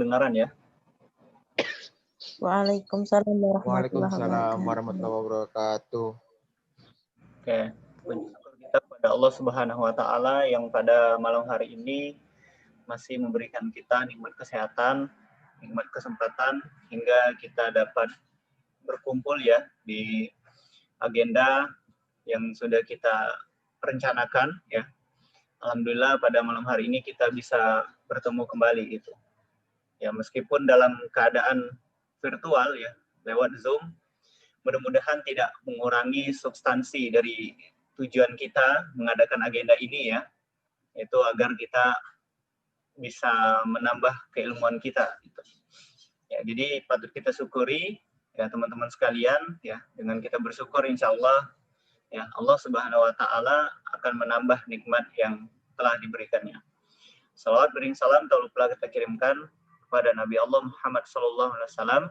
kedengaran ya? Waalaikumsalam warahmatullahi Waalaikumsalam wabarakatuh. warahmatullahi wabarakatuh. Oke, puji syukur kita kepada Allah Subhanahu wa taala yang pada malam hari ini masih memberikan kita nikmat kesehatan, nikmat kesempatan hingga kita dapat berkumpul ya di agenda yang sudah kita rencanakan ya. Alhamdulillah pada malam hari ini kita bisa bertemu kembali gitu. Ya meskipun dalam keadaan virtual ya, lewat Zoom, mudah-mudahan tidak mengurangi substansi dari tujuan kita mengadakan agenda ini ya, yaitu agar kita bisa menambah keilmuan kita gitu. Ya, jadi patut kita syukuri ya teman-teman sekalian ya, dengan kita bersyukur insya Allah ya Allah Subhanahu wa taala akan menambah nikmat yang telah diberikannya. Salawat bering salam tak lupa kita kirimkan kepada Nabi Allah Muhammad sallallahu alaihi wasallam.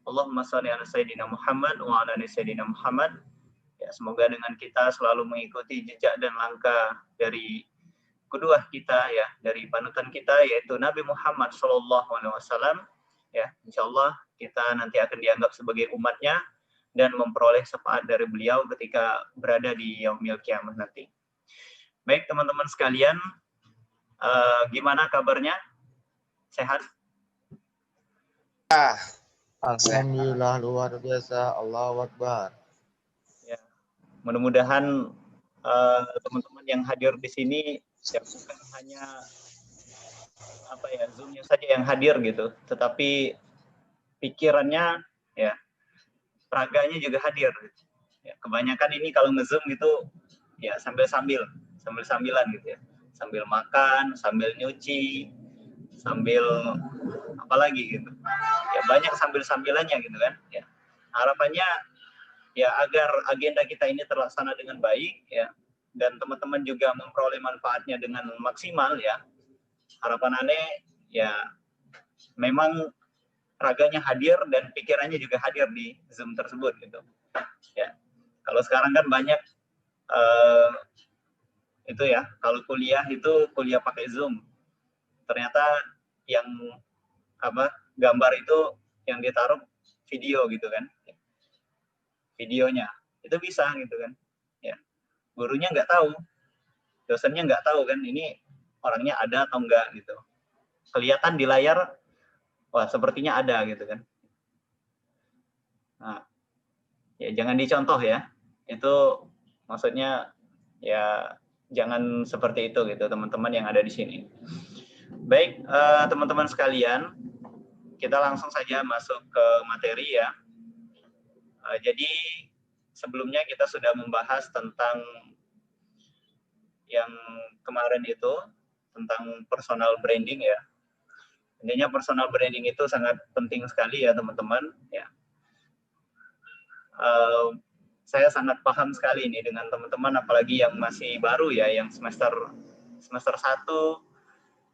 Allahumma shalli ala sayyidina Muhammad wa ala ali sayyidina Muhammad. Ya, semoga dengan kita selalu mengikuti jejak dan langkah dari kedua kita ya, dari panutan kita yaitu Nabi Muhammad sallallahu alaihi wasallam. Ya, insyaallah kita nanti akan dianggap sebagai umatnya dan memperoleh syafaat dari beliau ketika berada di yaumil qiyamah nanti. Baik teman-teman sekalian, gimana kabarnya? Sehat? Alhamdulillah luar biasa. Allahu Akbar. Ya, mudah-mudahan teman-teman yang hadir di sini ya bukan hanya apa ya Zoom-nya saja yang hadir gitu, tetapi pikirannya ya raganya juga hadir. Ya, kebanyakan ini kalau nge-Zoom gitu ya sambil-sambilan gitu ya. Sambil makan, sambil nyuci, sambil apa lagi gitu. Ya banyak sambil-sambilannya gitu kan. Ya. Harapannya ya agar agenda kita ini terlaksana dengan baik ya dan teman-teman juga memperoleh manfaatnya dengan maksimal ya. Harapan aneh ya memang raganya hadir dan pikirannya juga hadir di Zoom tersebut gitu. Ya. Kalau sekarang kan banyak itu ya, kalau kuliah itu kuliah pakai Zoom. Ternyata yang apa gambar itu yang ditaruh video gitu kan. Videonya itu bisa gitu kan. Ya. Gurunya nggak tahu, dosennya nggak tahu kan ini orangnya ada atau enggak gitu. Kelihatan di layar, wah sepertinya ada gitu kan. Nah, ya jangan dicontoh ya. Itu maksudnya ya jangan seperti itu gitu teman-teman yang ada di sini. Baik teman-teman sekalian, kita langsung saja masuk ke materi ya. Jadi sebelumnya kita sudah membahas tentang yang kemarin itu tentang personal branding ya. Intinya personal branding itu sangat penting sekali ya teman-teman ya. Saya sangat paham sekali ini dengan teman-teman apalagi yang masih baru ya, yang semester 1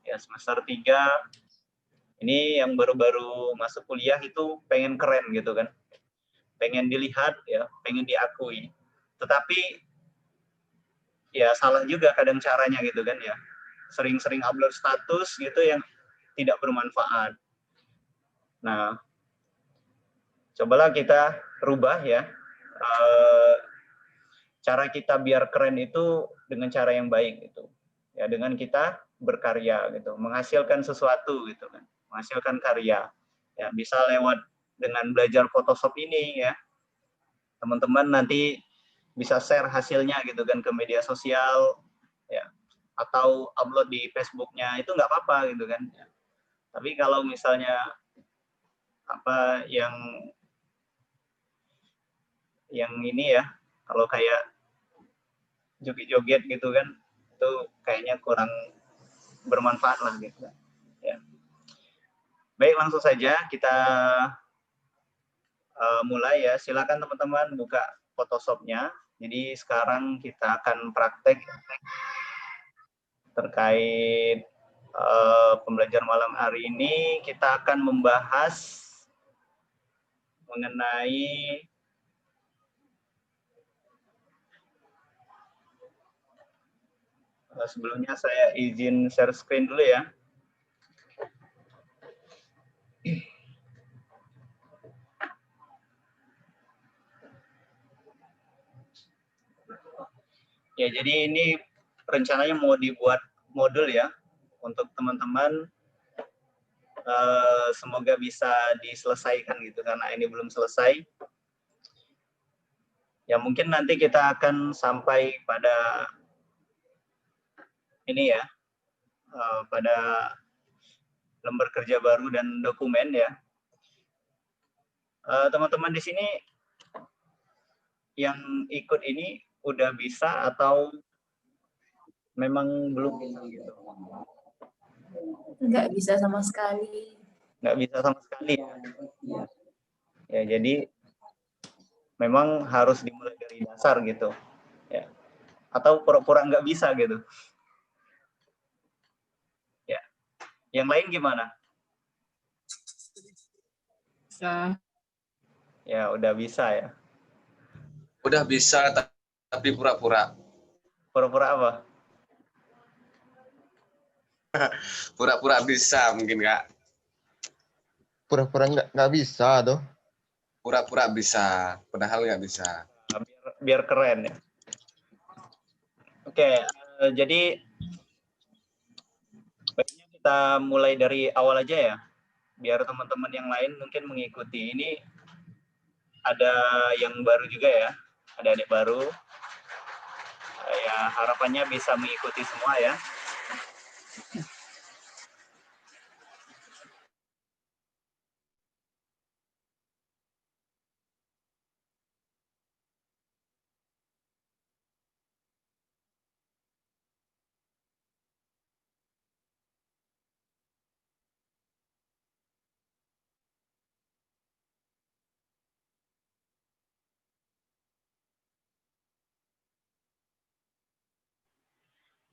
ya, semester 3 ini yang baru-baru masuk kuliah itu pengen keren gitu kan, pengen dilihat ya, pengen diakui, tetapi ya salah juga kadang caranya gitu kan ya, sering-sering upload status gitu yang tidak bermanfaat. Nah, cobalah kita rubah ya cara kita biar keren itu dengan cara yang baik gitu ya, dengan kita berkarya gitu, menghasilkan sesuatu gitu kan, menghasilkan karya ya, bisa lewat dengan belajar Photoshop ini ya, teman-teman nanti bisa share hasilnya gitu kan ke media sosial ya, atau upload di Facebooknya itu nggak apa-apa gitu kan ya. Tapi kalau misalnya apa yang ini ya, kalau kayak joget-joget gitu kan, itu kayaknya kurang bermanfaat lah gitu ya. Baik, langsung saja kita mulai ya. Silakan teman-teman buka Photoshop-nya. Jadi sekarang kita akan praktek terkait pembelajaran malam hari ini. Kita akan membahas mengenai sebelumnya saya izin share screen dulu ya. Ya, jadi ini rencananya mau dibuat modul ya untuk teman-teman. Semoga bisa diselesaikan gitu karena ini belum selesai. Ya mungkin nanti kita akan sampai pada ini ya, pada lembar kerja baru dan dokumen ya. Teman-teman di sini yang ikut ini udah bisa atau memang belum bisa gitu? Nggak bisa sama sekali. Nggak bisa sama sekali ya. Ya, jadi memang harus dimulai dari dasar gitu. Ya. Atau pura-pura nggak bisa gitu. Ya. Yang lain gimana? Bisa. Ya, udah bisa ya. Udah bisa tapi pura-pura. Pura-pura apa? Pura-pura bisa mungkin Kak. Pura-pura nggak bisa tuh. Pura-pura bisa, padahal nggak bisa. Biar keren ya. Oke, jadi baiknya kita mulai dari awal aja ya. Biar teman-teman yang lain mungkin mengikuti. Ini ada yang baru juga ya. Ada adik baru. Ya, harapannya bisa mengikuti semua ya.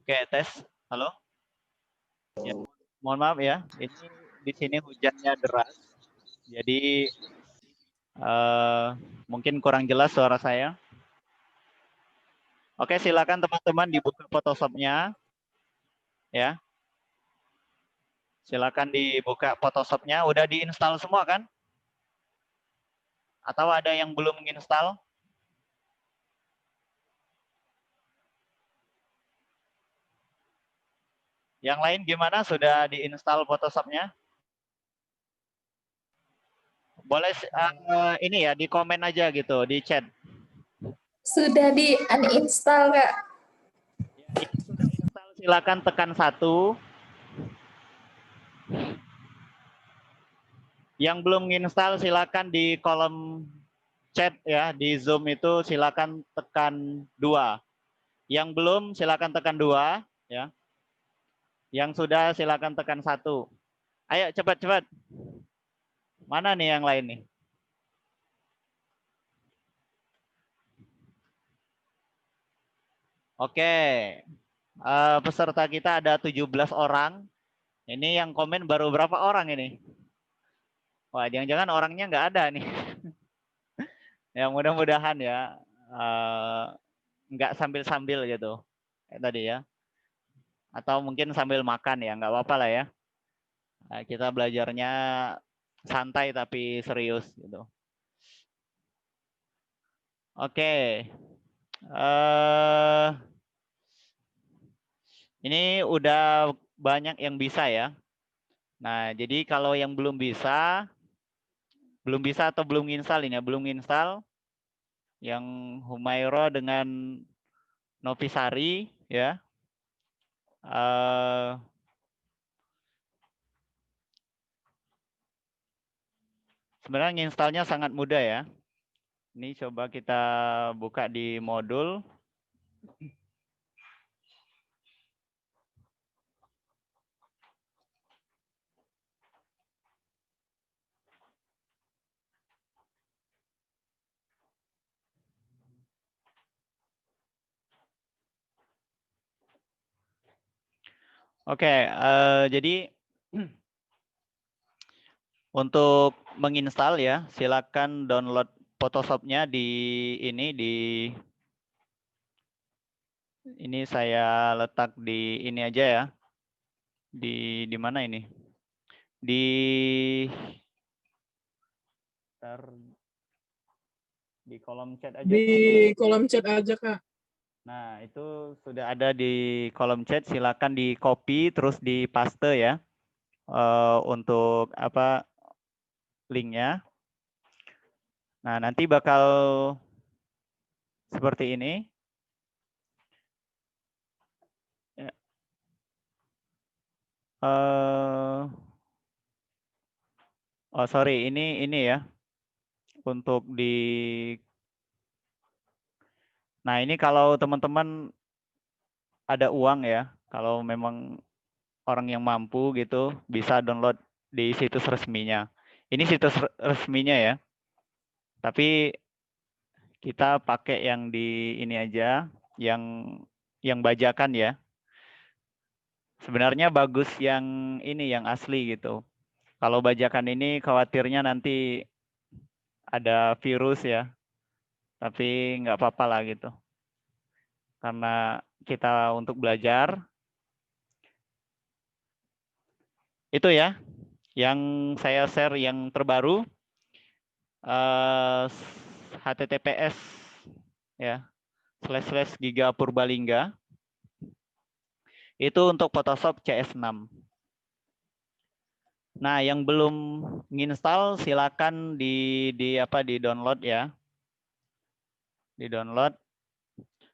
Oke, tes. Halo. Ya, mohon maaf ya. Ini di sini hujannya deras. Jadi mungkin kurang jelas suara saya. Oke, silakan teman-teman dibuka Photoshop-nya. Ya. Silakan dibuka Photoshop-nya. Udah diinstal semua kan? Atau ada yang belum menginstal? Yang lain gimana? Sudah diinstal Photoshop-nya? Boleh ini ya, di komen aja gitu, di chat. Sudah di uninstall, Kak. Ya, yang sudah install silakan tekan 1. Yang belum install silakan di kolom chat ya, di Zoom itu silakan tekan 2. Yang belum silakan tekan 2 ya. Yang sudah silakan tekan 1. Ayo cepat-cepat. Mana nih yang lain nih? Oke. Peserta kita ada 17 orang. Ini yang komen baru berapa orang ini? Wah, jangan-jangan orangnya nggak ada nih. Yang mudah-mudahan ya nggak sambil-sambil gitu. Kayak tadi ya. Atau mungkin sambil makan ya, nggak apa-apa lah ya. Kita belajarnya santai tapi serius gitu. Oke. Ini udah banyak yang bisa ya. Nah, jadi kalau yang belum bisa atau belum install ini ya, belum install yang Humairo dengan Novisari ya. Sebenarnya installnya sangat mudah ya. Ini coba kita buka di modul. Oke, jadi untuk menginstal ya, silakan download Photoshop-nya di ini saya letak di ini aja ya. Di mana ini? Di kolom chat aja. Di kolom chat aja, Kak. Nah, itu sudah ada di kolom chat, silakan di copy terus di paste ya. Untuk apa linknya. Nah, nanti bakal seperti ini. Ya. Oh sorry, ini ya untuk di. Nah ini kalau teman-teman ada uang ya, kalau memang orang yang mampu gitu bisa download di situs resminya. Ini situs resminya ya, tapi kita pakai yang di ini aja, yang bajakan ya. Sebenarnya bagus yang ini yang asli gitu. Kalau bajakan ini khawatirnya nanti ada virus ya, tapi nggak apa-apa lah gitu. Karena kita untuk belajar, itu ya yang saya share yang terbaru, https ya //gigapurbalingga itu untuk Photoshop CS6. Nah, yang belum nginstal silakan di download ya. Di download.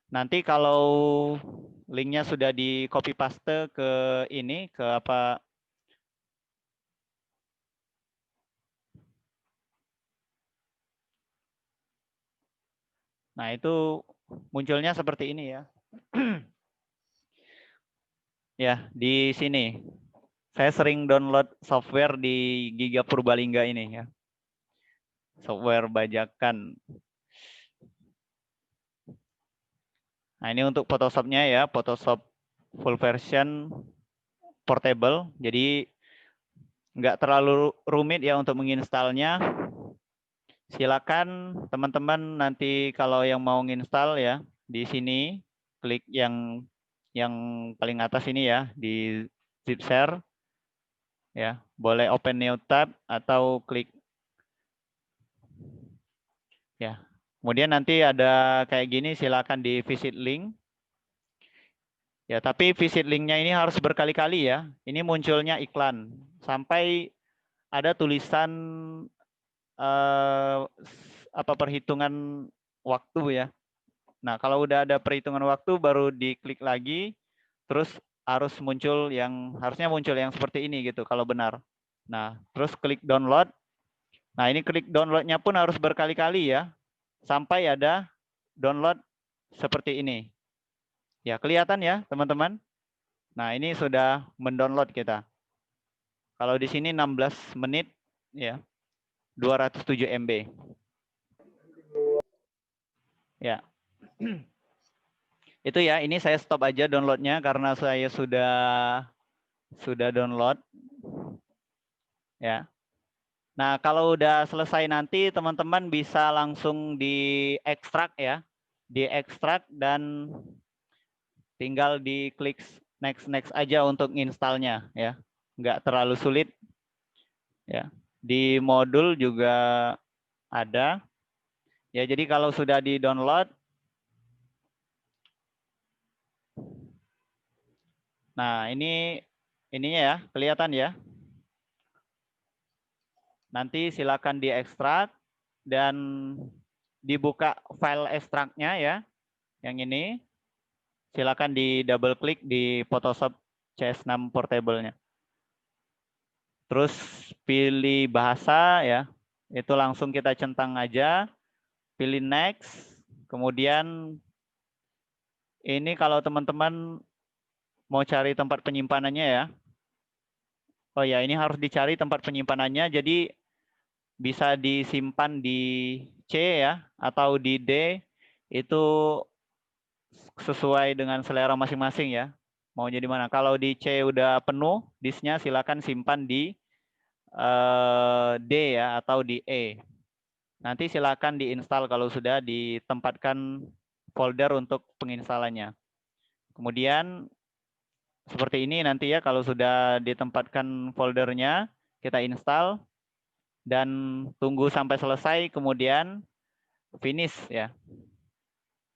Nanti kalau linknya sudah di copy paste ke ini ke apa? Nah, itu munculnya seperti ini ya. Ya, di sini. Saya sering download software di Giga Purbalingga ini ya. Software bajakan. Nah, ini untuk Photoshop-nya ya, Photoshop full version portable. Jadi nggak terlalu rumit ya untuk menginstalnya. Silakan teman-teman nanti kalau yang mau nginstal ya, di sini klik yang paling atas ini ya, di zip share. Ya, boleh open new tab atau klik ya. Kemudian nanti ada kayak gini, silakan di visit link. Ya, tapi visit linknya ini harus berkali-kali ya. Ini munculnya iklan sampai ada tulisan perhitungan waktu ya. Nah, kalau udah ada perhitungan waktu baru diklik lagi, terus harusnya muncul yang seperti ini gitu kalau benar. Nah, terus klik download. Nah, ini klik downloadnya pun harus berkali-kali ya, sampai ada download seperti ini. Ya, kelihatan ya teman-teman. Nah, ini sudah mendownload kita. Kalau di sini 16 menit ya, 207 MB. Ya. Itu ya, ini saya stop aja downloadnya karena saya sudah download. Ya. Nah, kalau udah selesai nanti teman-teman bisa langsung diekstrak ya. Diekstrak dan tinggal diklik next aja untuk installnya ya. Nggak terlalu sulit. Ya. Di modul juga ada. Ya, jadi kalau sudah di-download, nah ininya ya, kelihatan ya. Nanti silakan diekstrak dan dibuka file ekstraknya ya. Yang ini silakan di double klik di Photoshop CS6 portable-nya. Terus pilih bahasa ya. Itu langsung kita centang aja. Pilih next. Kemudian ini kalau teman-teman mau cari tempat penyimpanannya ya. Oh ya, ini harus dicari tempat penyimpanannya. Jadi bisa disimpan di C ya atau di D, itu sesuai dengan selera masing-masing ya. Mau jadi mana? Kalau di C udah penuh disknya, silakan simpan di D ya atau di E. Nanti silakan diinstal kalau sudah ditempatkan folder untuk penginstalannya. Kemudian seperti ini nanti ya, kalau sudah ditempatkan foldernya, kita install dan tunggu sampai selesai, kemudian finish ya.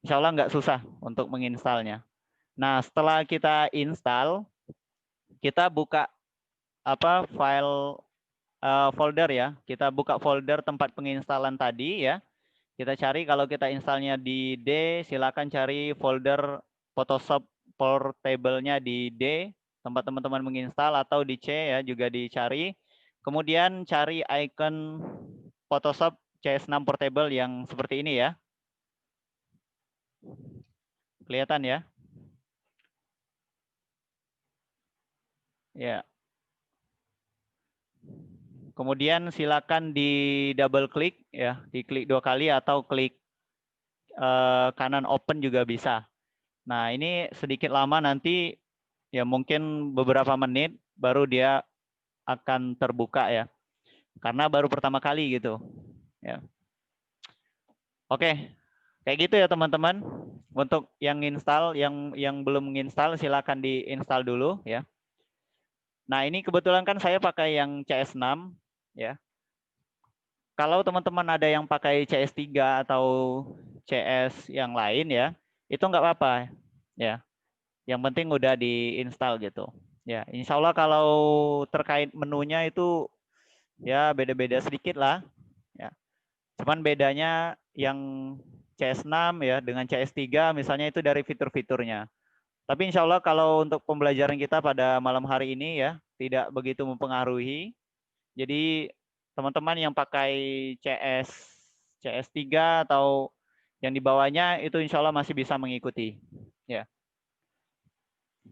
Insya Allah nggak susah untuk menginstalnya. Nah, setelah kita install, kita buka file folder ya. Kita buka folder tempat penginstalan tadi ya. Kita cari kalau kita installnya di D, silakan cari folder Photoshop portable-nya di D, tempat teman-teman menginstal, atau di C ya juga dicari. Kemudian cari icon Photoshop CS6 Portable yang seperti ini ya. Kelihatan ya? Ya. Kemudian silakan di double klik ya, diklik 2 kali atau klik kanan open juga bisa. Nah, ini sedikit lama nanti ya mungkin beberapa menit baru dia akan terbuka ya. Karena baru pertama kali gitu. Ya. Oke. Kayak gitu ya teman-teman. Untuk yang install, yang belum menginstal silakan diinstal dulu ya. Nah, ini kebetulan kan saya pakai yang CS6 ya. Kalau teman-teman ada yang pakai CS3 atau CS yang lain ya, itu nggak apa-apa ya. Yang penting udah diinstal gitu. Ya, insya Allah kalau terkait menunya itu ya beda-beda sedikit lah. Ya. Cuman bedanya yang CS6 ya dengan CS3 misalnya itu dari fitur-fiturnya. Tapi insya Allah kalau untuk pembelajaran kita pada malam hari ini ya tidak begitu mempengaruhi. Jadi teman-teman yang pakai CS3 atau yang di bawahnya itu insya Allah masih bisa mengikuti. Ya.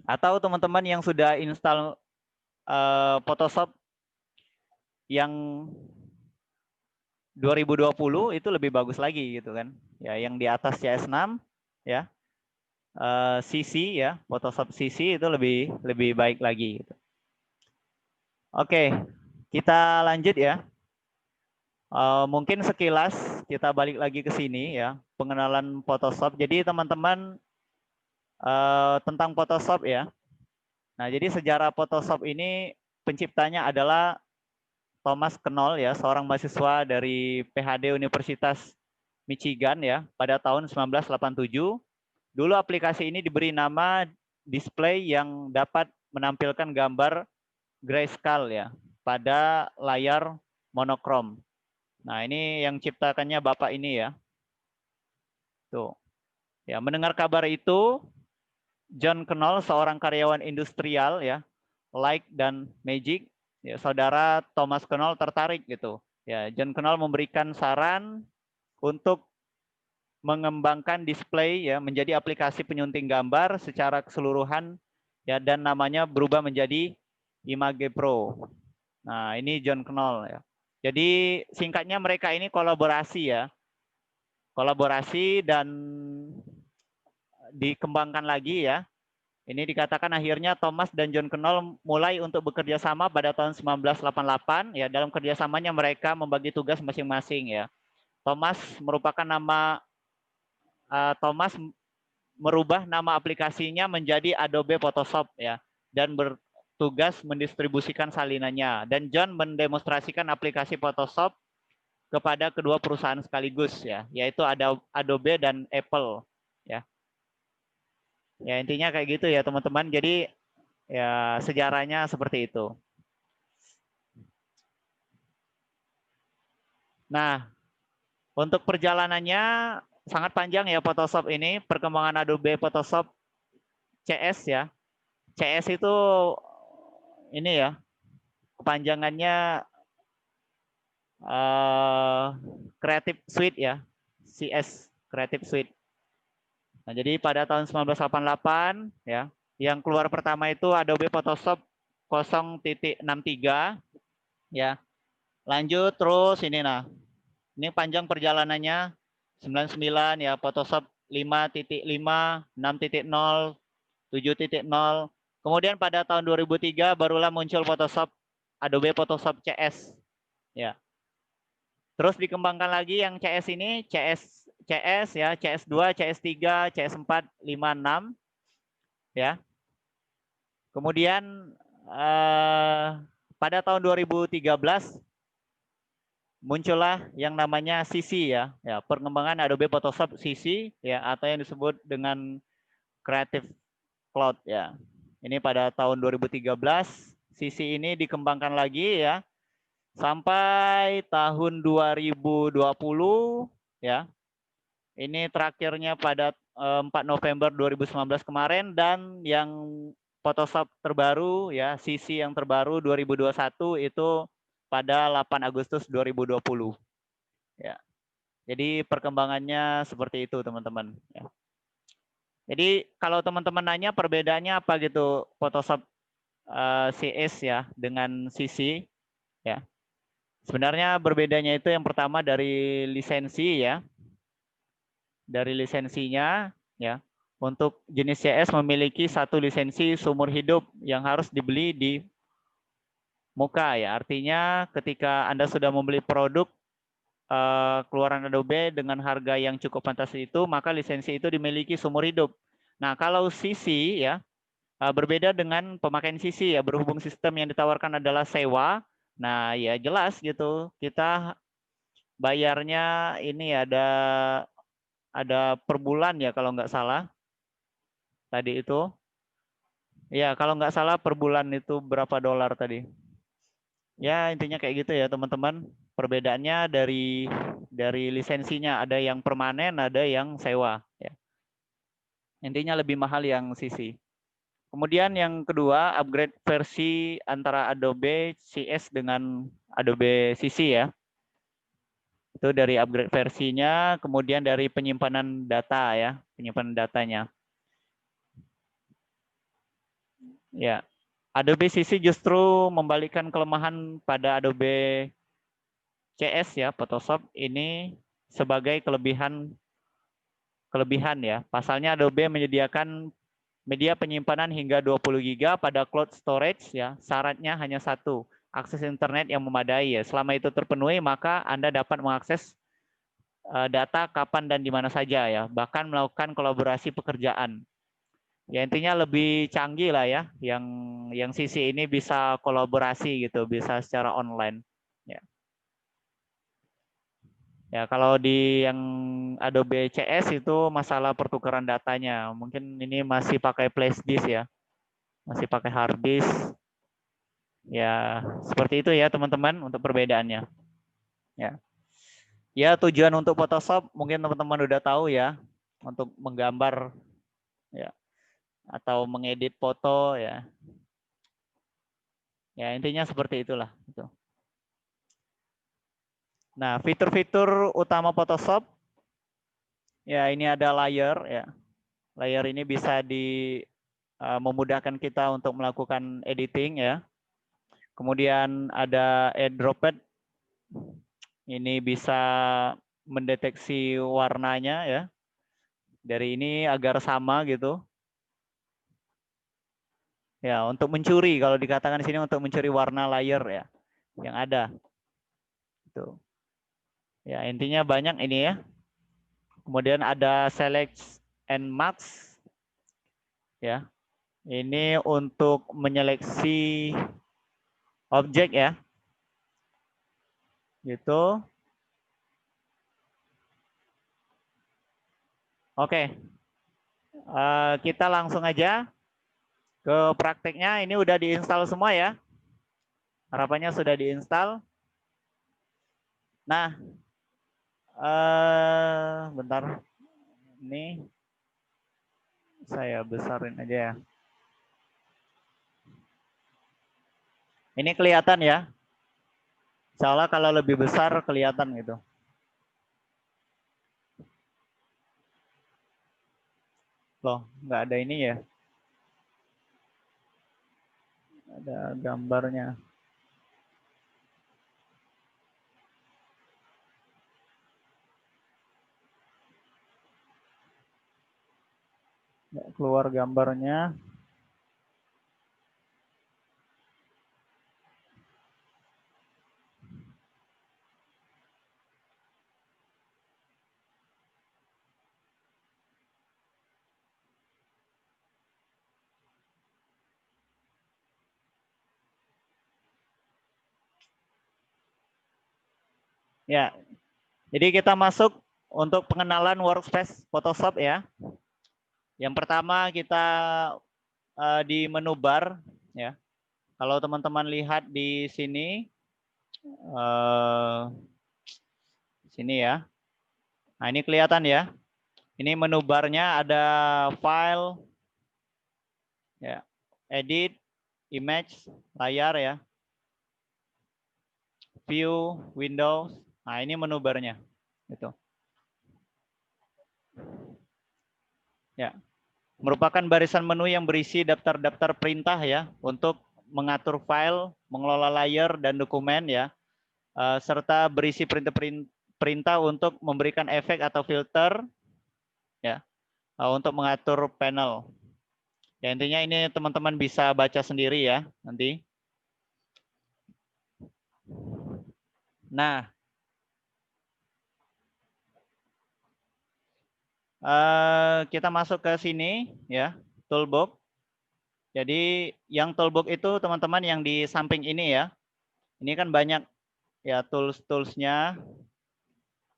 Atau teman-teman yang sudah install Photoshop yang 2020 itu lebih bagus lagi gitu kan. Ya, yang di atas CS6 ya. CC ya, Photoshop CC itu lebih baik lagi gitu. Oke, kita lanjut ya. Mungkin sekilas kita balik lagi ke sini ya, pengenalan Photoshop. Jadi teman-teman tentang Photoshop ya. Nah, jadi sejarah Photoshop ini penciptanya adalah Thomas Knoll ya, seorang mahasiswa dari PhD Universitas Michigan ya, pada tahun 1987. Dulu aplikasi ini diberi nama display yang dapat menampilkan gambar grayscale ya pada layar monokrom. Nah, ini yang ciptakannya Bapak ini ya. Tuh. Ya, mendengar kabar itu, John Knoll, seorang karyawan industrial ya, Light dan Magic, ya, saudara Thomas Knoll tertarik gitu. Ya, John Knoll memberikan saran untuk mengembangkan display ya menjadi aplikasi penyunting gambar secara keseluruhan ya dan namanya berubah menjadi Image Pro. Nah, ini John Knoll ya. Jadi singkatnya mereka ini kolaborasi ya. Kolaborasi dan dikembangkan lagi ya. Ini dikatakan akhirnya Thomas dan John Knoll mulai untuk bekerja sama pada tahun 1988 ya. Dalam kerjasamanya mereka membagi tugas masing-masing ya. Thomas merubah nama aplikasinya menjadi Adobe Photoshop ya dan bertugas mendistribusikan salinannya, dan John mendemonstrasikan aplikasi Photoshop kepada kedua perusahaan sekaligus ya, yaitu Adobe dan Apple ya. Ya intinya kayak gitu ya teman-teman. Jadi ya sejarahnya seperti itu. Nah, untuk perjalanannya sangat panjang ya Photoshop ini, perkembangan Adobe Photoshop CS ya. CS itu ini ya, kepanjangannya Creative Suite ya, CS Creative Suite. Nah, jadi pada tahun 1988 ya, yang keluar pertama itu Adobe Photoshop 0.63 ya. Lanjut terus ini nah. Ini panjang perjalanannya 99 ya, Photoshop 5.5, 6.0, 7.0. Kemudian pada tahun 2003 barulah muncul Photoshop Adobe Photoshop CS ya. Terus dikembangkan lagi yang CS ini, CS ya, CS2, CS3, CS4, 5, 6 ya. Kemudian pada tahun 2013 muncullah yang namanya CC ya. Ya, perkembangan Adobe Photoshop CC ya, atau yang disebut dengan Creative Cloud ya. Ini pada tahun 2013 CC ini dikembangkan lagi ya sampai tahun 2020 ya. Ini terakhirnya pada 4 November 2019 kemarin, dan yang Photoshop terbaru ya, CC yang terbaru 2021 itu pada 8 Agustus 2020. Ya. Jadi perkembangannya seperti itu, teman-teman ya. Jadi kalau teman-teman nanya perbedaannya apa gitu Photoshop CS ya dengan CC ya. Sebenarnya berbedanya itu yang pertama dari lisensi ya. Dari lisensinya ya. Untuk jenis CS memiliki satu lisensi seumur hidup yang harus dibeli di muka ya. Artinya ketika Anda sudah membeli produk keluaran Adobe dengan harga yang cukup fantastis itu, maka lisensi itu dimiliki seumur hidup. Nah, kalau CC ya berbeda dengan pemakaian CC ya, berhubung sistem yang ditawarkan adalah sewa. Nah, ya jelas gitu. Kita bayarnya ini ada per bulan ya kalau nggak salah. Tadi itu. Ya, kalau nggak salah per bulan itu berapa dolar tadi? Ya, intinya kayak gitu ya, teman-teman. Perbedaannya dari lisensinya, ada yang permanen, ada yang sewa ya. Intinya lebih mahal yang CC. Kemudian yang kedua, upgrade versi antara Adobe CS dengan Adobe CC ya. Itu dari upgrade versinya, kemudian dari penyimpanan data ya, penyimpanan datanya. Ya, Adobe CC justru membalikkan kelemahan pada Adobe CS ya, Photoshop ini sebagai kelebihan ya. Pasalnya Adobe menyediakan media penyimpanan hingga 20 GB pada cloud storage ya. Syaratnya hanya satu, akses internet yang memadai ya. Selama itu terpenuhi, maka Anda dapat mengakses data kapan dan di mana saja ya. Bahkan melakukan kolaborasi pekerjaan. Ya intinya lebih canggih lah ya. Yang CC ini bisa kolaborasi gitu, bisa secara online. Ya. Ya, kalau di yang Adobe CS itu masalah pertukaran datanya. Mungkin ini masih pakai flash disk ya. Masih pakai hard disk. Ya, seperti itu ya teman-teman untuk perbedaannya. Ya. Ya, tujuan untuk Photoshop mungkin teman-teman udah tahu ya, untuk menggambar ya atau mengedit foto ya. Ya, intinya seperti itulah gitu. Nah, fitur-fitur utama Photoshop ya, ini ada layer ya. Layer ini bisa memudahkan kita untuk melakukan editing ya. Kemudian ada airdropped. Ini bisa mendeteksi warnanya ya. Dari ini agar sama gitu. Ya, untuk mencuri, kalau dikatakan di sini untuk mencuri warna layer ya yang ada. Itu. Ya, intinya banyak ini ya. Kemudian ada select and mask. Ya. Ini untuk menyeleksi objek ya. Gitu. Oke. Kita langsung aja ke prakteknya. Ini udah diinstal semua ya. Harapannya sudah diinstal. Nah, bentar. Ini saya besarin aja ya. Ini kelihatan ya. Insya Allah kalau lebih besar kelihatan gitu. Loh, nggak ada ini ya. Ada gambarnya. Nggak keluar gambarnya. Ya, jadi kita masuk untuk pengenalan workspace Photoshop ya. Yang pertama kita di menu bar ya. Kalau teman-teman lihat di sini, sini ya. Nah ini kelihatan ya. Ini menu barnya ada file, ya, edit, image, layar ya, view, Windows. Nah ini menu barnya. Gitu. Ya, merupakan barisan menu yang berisi daftar-daftar perintah ya untuk mengatur file, mengelola layer dan dokumen ya, serta berisi perintah untuk memberikan efek atau filter ya, untuk mengatur panel. Ya intinya ini teman-teman bisa baca sendiri ya nanti. Nah, kita masuk ke sini ya, toolbox. Jadi yang toolbox itu teman-teman yang di samping ini ya. Ini kan banyak ya tools-toolsnya.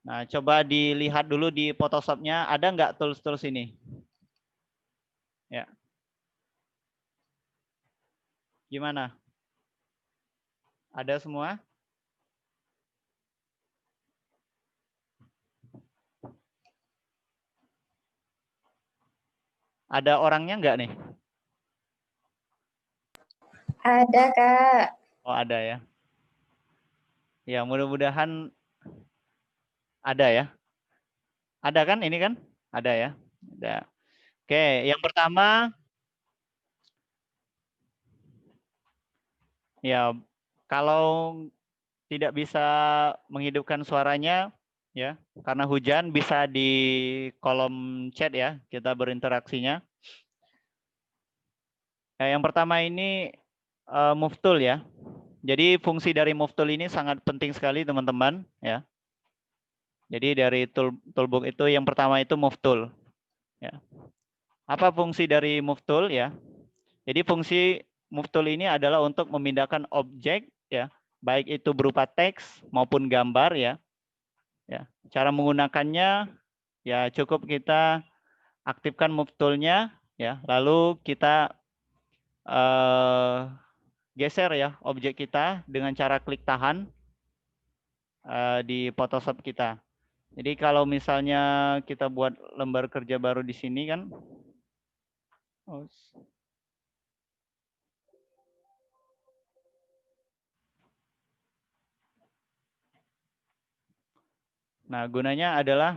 Nah, coba dilihat dulu di Photoshop-nya ada nggak tools-tools ini? Ya. Gimana? Ada semua? Ada orangnya nggak nih? Ada, Kak. Oh, ada ya. Ya, mudah-mudahan ada ya. Ada kan ini kan? Ada ya. Ada. Oke, yang pertama ya kalau tidak bisa menghidupkan suaranya ya karena hujan bisa di kolom chat ya kita berinteraksinya. Ya, yang pertama ini move tool ya. Jadi fungsi dari move tool ini sangat penting sekali teman-teman ya. Jadi dari toolbox itu yang pertama itu move tool. Ya. Apa fungsi dari move tool ya? Jadi fungsi move tool ini adalah untuk memindahkan objek ya, baik itu berupa teks maupun gambar ya. Ya, cara menggunakannya ya cukup kita aktifkan move tool-nya ya, lalu kita geser ya objek kita dengan cara klik tahan di Photoshop kita. Jadi kalau misalnya kita buat lembar kerja baru di sini kan, nah gunanya adalah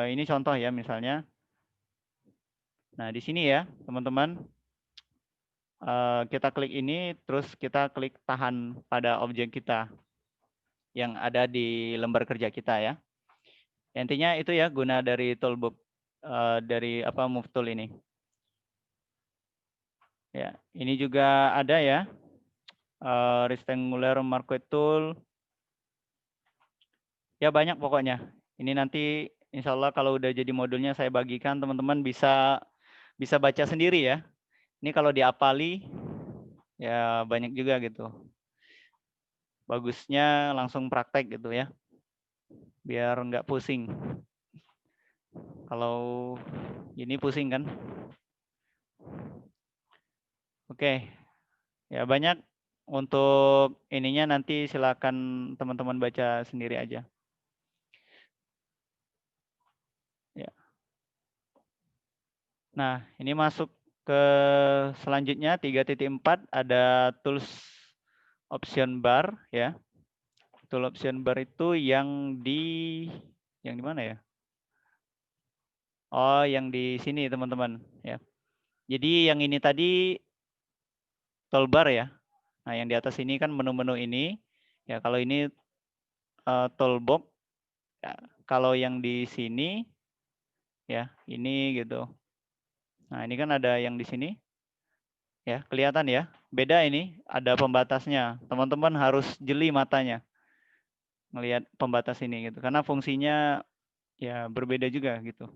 ini contoh ya misalnya. Nah di sini ya teman-teman, kita klik ini, terus kita klik tahan pada objek kita yang ada di lembar kerja kita ya. Intinya itu ya guna dari toolbox dari move tool ini. Ya, ini juga ada ya rectangular marquee tool. Ya banyak pokoknya. Ini nanti insya Allah kalau udah jadi modulnya saya bagikan teman-teman bisa baca sendiri ya. Ini kalau diapali ya banyak juga gitu. Bagusnya langsung praktek gitu ya. Biar nggak pusing. Kalau ini pusing kan. Oke. Ya banyak untuk ininya nanti silakan teman-teman baca sendiri aja. Ya. Nah, ini masuk ke selanjutnya 3.4 ada tools option bar ya. Tool option bar itu yang di mana ya? Oh, yang di sini teman-teman ya. Jadi yang ini tadi toolbar ya. Nah, yang di atas ini kan menu-menu ini. Ya, kalau ini toolbox. Ya, kalau yang di sini ya, ini gitu. Nah, ini kan ada yang di sini. Ya, kelihatan ya. Beda ini, ada pembatasnya. Teman-teman harus jeli matanya melihat pembatas ini gitu. Karena fungsinya ya berbeda juga gitu.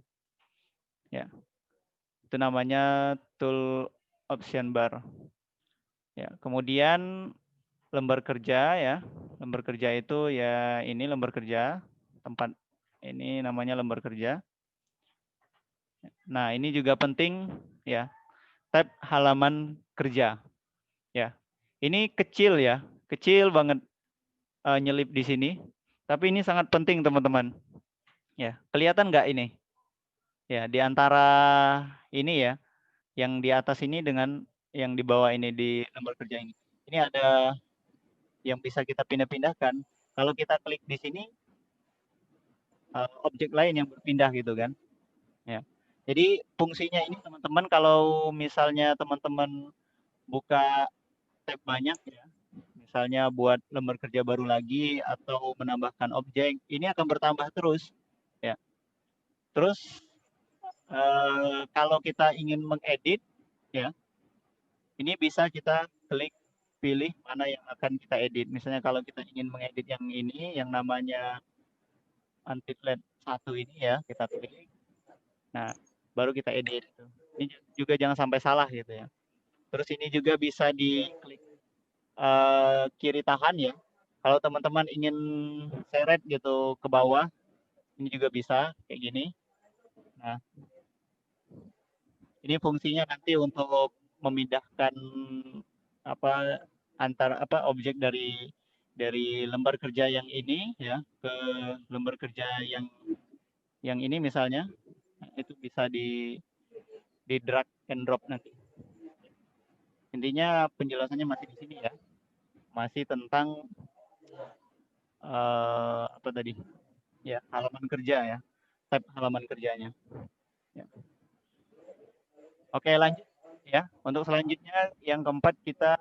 Ya. Itu namanya tool option bar. Ya, kemudian lembar kerja ya. Lembar kerja itu ya ini lembar kerja, tempat ini namanya lembar kerja. Nah, ini juga penting ya. Tab halaman kerja. Ya. Ini kecil ya, kecil banget nyelip di sini. Tapi ini sangat penting teman-teman. Ya, kelihatan nggak ini? Ya, di antara ini ya, yang di atas ini dengan yang di bawah ini di lembar kerja ini. Ini ada yang bisa kita pindah-pindahkan. Kalau kita klik di sini, objek lain yang berpindah gitu kan. Ya. Jadi fungsinya ini teman-teman kalau misalnya teman-teman buka tab banyak ya, misalnya buat lembar kerja baru lagi atau menambahkan objek, ini akan bertambah terus. Ya. Terus kalau kita ingin mengedit, ya, ini bisa kita klik pilih mana yang akan kita edit. Misalnya kalau kita ingin mengedit yang ini, yang namanya Untitled 1 ini ya, kita klik. Nah, baru kita edit. Ini juga jangan sampai salah gitu ya. Terus ini juga bisa diklik kiri tahan ya. Kalau teman-teman ingin seret gitu ke bawah, ini juga bisa kayak gini. Nah, ini fungsinya nanti untuk memindahkan objek dari lembar kerja yang ini ya ke lembar kerja yang ini misalnya. Nah, itu bisa di drag and drop nanti. Intinya penjelasannya masih di sini ya. Masih tentang apa tadi? Ya, halaman kerja ya. Tab halaman kerjanya. Ya. Oke, lanjut ya. Untuk selanjutnya yang keempat kita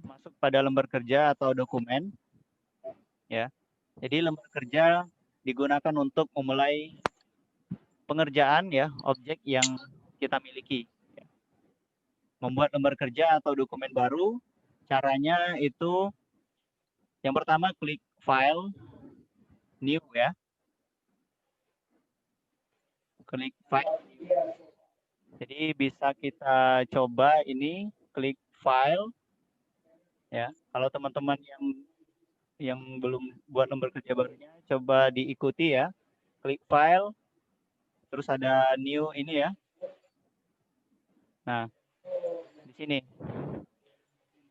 masuk pada lembar kerja atau dokumen. Ya. Jadi lembar kerja digunakan untuk memulai pengerjaan ya objek yang kita miliki. Membuat lembar kerja atau dokumen baru, caranya itu yang pertama klik file, new ya. Klik file. Jadi bisa kita coba ini klik file ya. Kalau teman-teman yang belum buat lembar kerja barunya, coba diikuti ya. Klik file, terus ada new ini ya. Nah, di sini.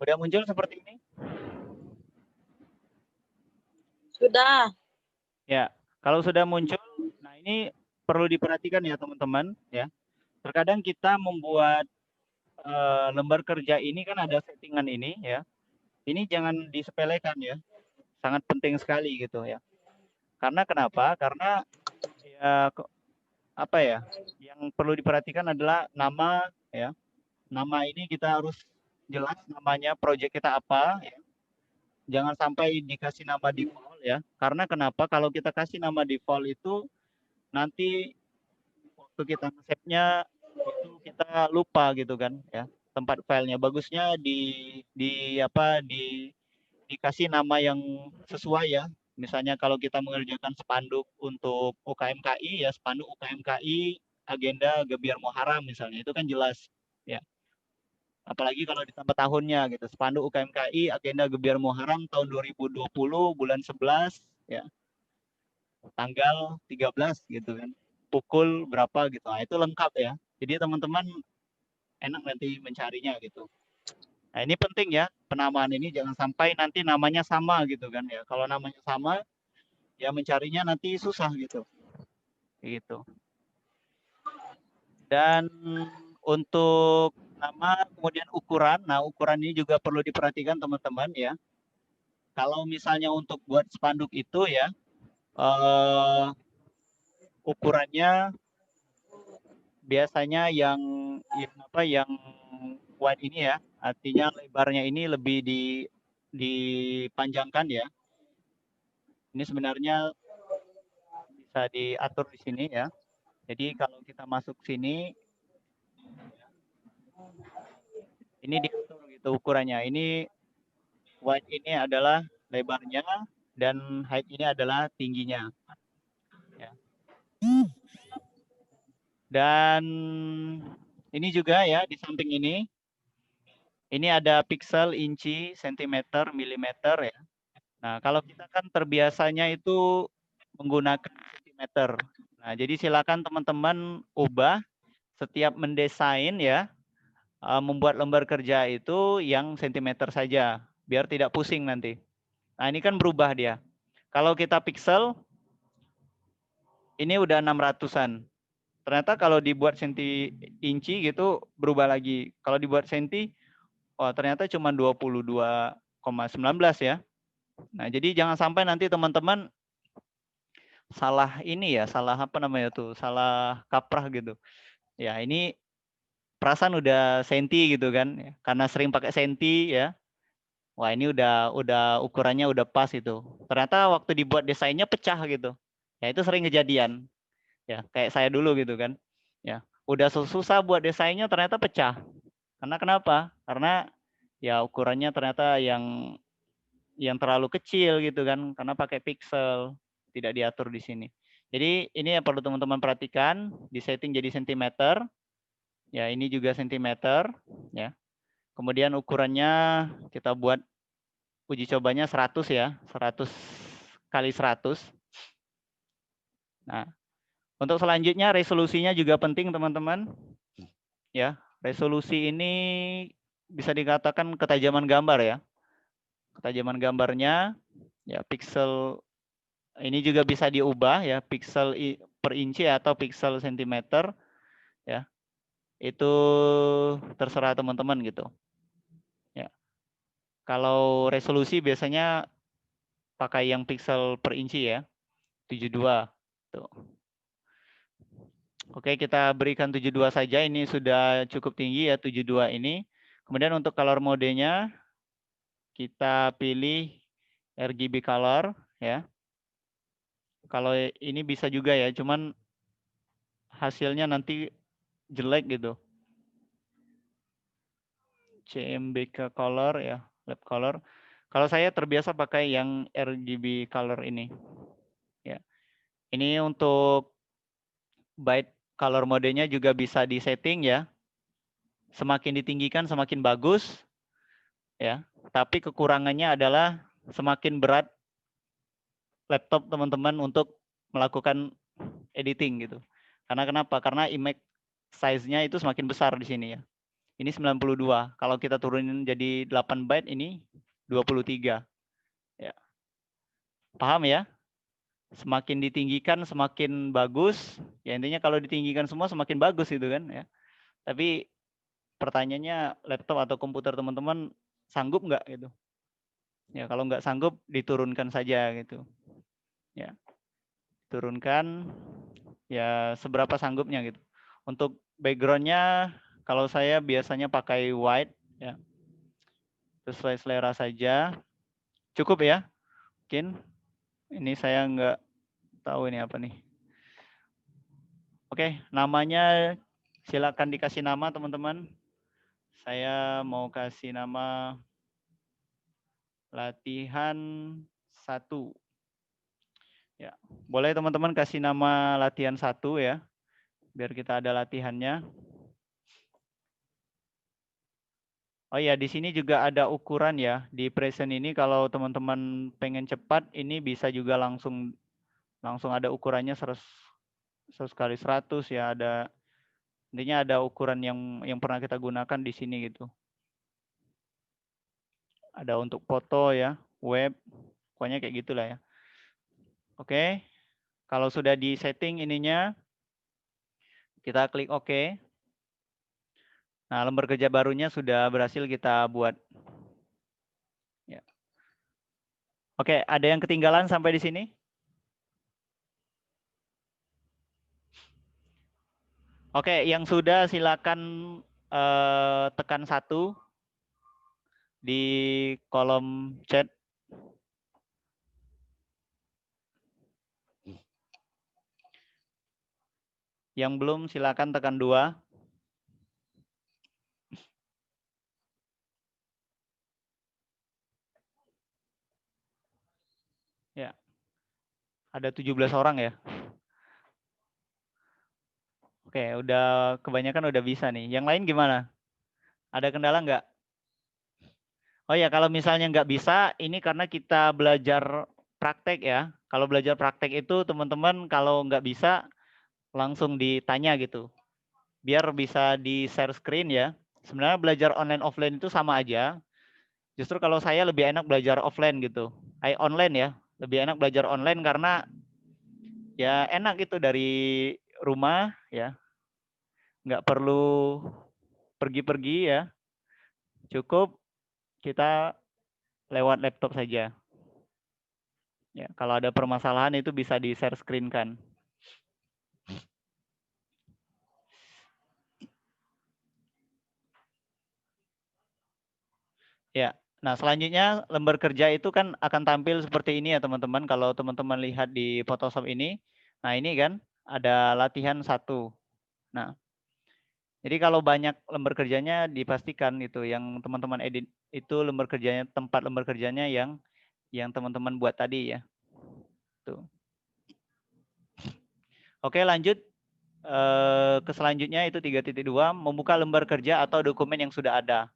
Udah muncul seperti ini? Sudah. Ya, kalau sudah muncul, nah ini perlu diperhatikan ya teman-teman ya. Terkadang kita membuat lembar kerja ini kan ada settingan ini ya. Ini jangan disepelekan ya. Sangat penting sekali gitu ya. Karena kenapa? Karena ya apa ya? Yang perlu diperhatikan adalah nama ya. Nama ini kita harus jelas namanya project kita apa ya. Jangan sampai dikasih nama default ya. Karena kenapa? Kalau kita kasih nama default itu nanti waktu kita nge-save-nya itu kita lupa gitu kan ya tempat filenya. Bagusnya dikasih nama yang sesuai ya. Misalnya kalau kita mengerjakan spanduk untuk UKMKI ya, spanduk UKMKI agenda Gebiar Muharram misalnya, itu kan jelas ya. Apalagi kalau ditambah tahunnya gitu. Spanduk UKMKI agenda Gebiar Muharram tahun 2020 bulan 11 ya. Tanggal 13 gitu kan. Pukul berapa gitu. Nah, itu lengkap ya. Jadi teman-teman enak nanti mencarinya gitu. Nah, ini penting ya, penamaan ini jangan sampai nanti namanya sama gitu kan ya. Kalau namanya sama, ya mencarinya nanti susah gitu. Gitu. Dan untuk nama kemudian ukuran, nah ukuran ini juga perlu diperhatikan teman-teman ya. Kalau misalnya untuk buat spanduk itu ya, ukurannya biasanya yang wide ini ya, artinya lebarnya ini lebih dipanjangkan ya. Ini sebenarnya bisa diatur di sini ya. Jadi kalau kita masuk sini, ini diatur gitu ukurannya. Ini wide ini adalah lebarnya dan height ini adalah tingginya. Ya. Dan ini juga ya di samping ini Ini ada pixel, inci, sentimeter, milimeter ya. Nah, kalau kita kan terbiasanya itu menggunakan sentimeter. Nah, jadi silakan teman-teman ubah setiap mendesain ya, membuat lembar kerja itu yang sentimeter saja, biar tidak pusing nanti. Nah, ini kan berubah dia. Kalau kita pixel, ini udah 600-an. Ternyata kalau dibuat senti inci gitu berubah lagi. Kalau dibuat senti, oh ternyata cuma 22,19 ya. Nah, jadi jangan sampai nanti teman-teman salah ini ya, salah apa namanya tuh, salah kaprah gitu. Ya, ini perasaan udah senti gitu kan, ya. Karena sering pakai senti ya. Wah, ini udah ukurannya udah pas itu. Ternyata waktu dibuat desainnya pecah gitu. Ya, itu sering kejadian. Ya, kayak saya dulu gitu kan. Ya, udah susah buat desainnya ternyata pecah. Karena kenapa? Karena ya ukurannya ternyata yang terlalu kecil gitu kan, karena pakai pixel, tidak diatur di sini. Jadi ini yang perlu teman-teman perhatikan, di setting jadi sentimeter. Ya, ini juga sentimeter ya. Kemudian ukurannya kita buat uji cobanya 100 ya, 100 kali 100. Nah, untuk selanjutnya resolusinya juga penting teman-teman. Ya, resolusi ini bisa dikatakan ketajaman gambar ya. Ketajaman gambarnya ya pixel ini juga bisa diubah ya, pixel per inci atau pixel sentimeter ya. Itu terserah teman-teman gitu. Ya. Kalau resolusi biasanya pakai yang pixel per inci ya, 72 tuh. Oke, kita berikan 72 saja, ini sudah cukup tinggi ya 72 ini. Kemudian untuk color modenya kita pilih RGB color ya. Kalau ini bisa juga ya, cuman hasilnya nanti jelek gitu. CMBK color ya, lab color. Kalau saya terbiasa pakai yang RGB color ini. Ya. Ini untuk byte color modenya juga bisa disetting ya. Semakin ditinggikan semakin bagus ya. Tapi kekurangannya adalah semakin berat laptop teman-teman untuk melakukan editing gitu. Karena kenapa? Karena image size-nya itu semakin besar di sini ya. Ini 92. Kalau kita turunin jadi 8 byte ini 23. Ya. Paham ya? Semakin ditinggikan semakin bagus. Ya intinya kalau ditinggikan semua semakin bagus gitu kan ya. Tapi pertanyaannya laptop atau komputer teman-teman sanggup nggak gitu? Ya kalau nggak sanggup diturunkan saja gitu. Ya. Turunkan ya seberapa sanggupnya gitu. Untuk backgroundnya kalau saya biasanya pakai white ya. Sesuai selera saja. Cukup ya? Mungkin ini saya nggak tahu ini apa nih. Oke, namanya silakan dikasih nama teman-teman. Saya mau kasih nama latihan 1. Ya, boleh teman-teman kasih nama latihan 1 ya, biar kita ada latihannya. Oh iya, di sini juga ada ukuran ya. Di present ini kalau teman-teman pengen cepat, ini bisa juga langsung ada ukurannya 100 kali 100 ya, ada intinya ada ukuran yang pernah kita gunakan di sini gitu. Ada untuk foto ya, web, pokoknya kayak gitulah ya. Oke, kalau sudah di setting ininya, kita klik OK. Nah, lembar kerja barunya sudah berhasil kita buat. Ya. Oke, ada yang ketinggalan sampai di sini? Oke, yang sudah silakan tekan 1 di kolom chat. Yang belum silakan tekan 2. Ya. Ada 17 orang ya. Oke, udah kebanyakan udah bisa nih. Yang lain gimana? Ada kendala nggak? Oh ya, kalau misalnya nggak bisa, ini karena kita belajar praktek ya. Kalau belajar praktek itu teman-teman kalau nggak bisa langsung ditanya gitu. Biar bisa di share screen ya. Sebenarnya belajar online offline itu sama aja. Justru kalau saya lebih enak belajar offline gitu. Online ya. Lebih enak belajar online karena ya enak gitu dari rumah ya. Nggak perlu pergi-pergi ya. Cukup kita lewat laptop saja. Ya, kalau ada permasalahan itu bisa di share screen kan. Ya, nah selanjutnya lembar kerja itu kan akan tampil seperti ini ya teman-teman. Kalau teman-teman lihat di Photoshop ini, nah ini kan ada latihan 1. Nah, jadi kalau banyak lembar kerjanya dipastikan itu yang teman-teman edit itu lembar kerjanya, tempat lembar kerjanya yang teman-teman buat tadi ya. Tuh. Oke, lanjut ke selanjutnya itu 3.2 membuka lembar kerja atau dokumen yang sudah ada.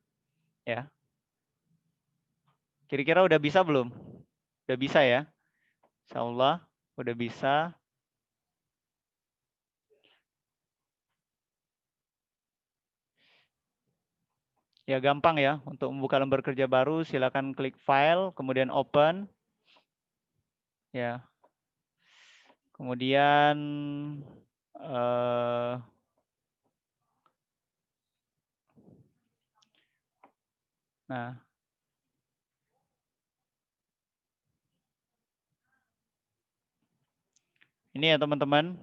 Ya. Kira-kira udah bisa belum? Udah bisa ya? Insyaallah udah bisa. Ya gampang ya, untuk membuka lembar kerja baru silakan klik file, kemudian open. Ya. Kemudian nah. Ini ya teman-teman.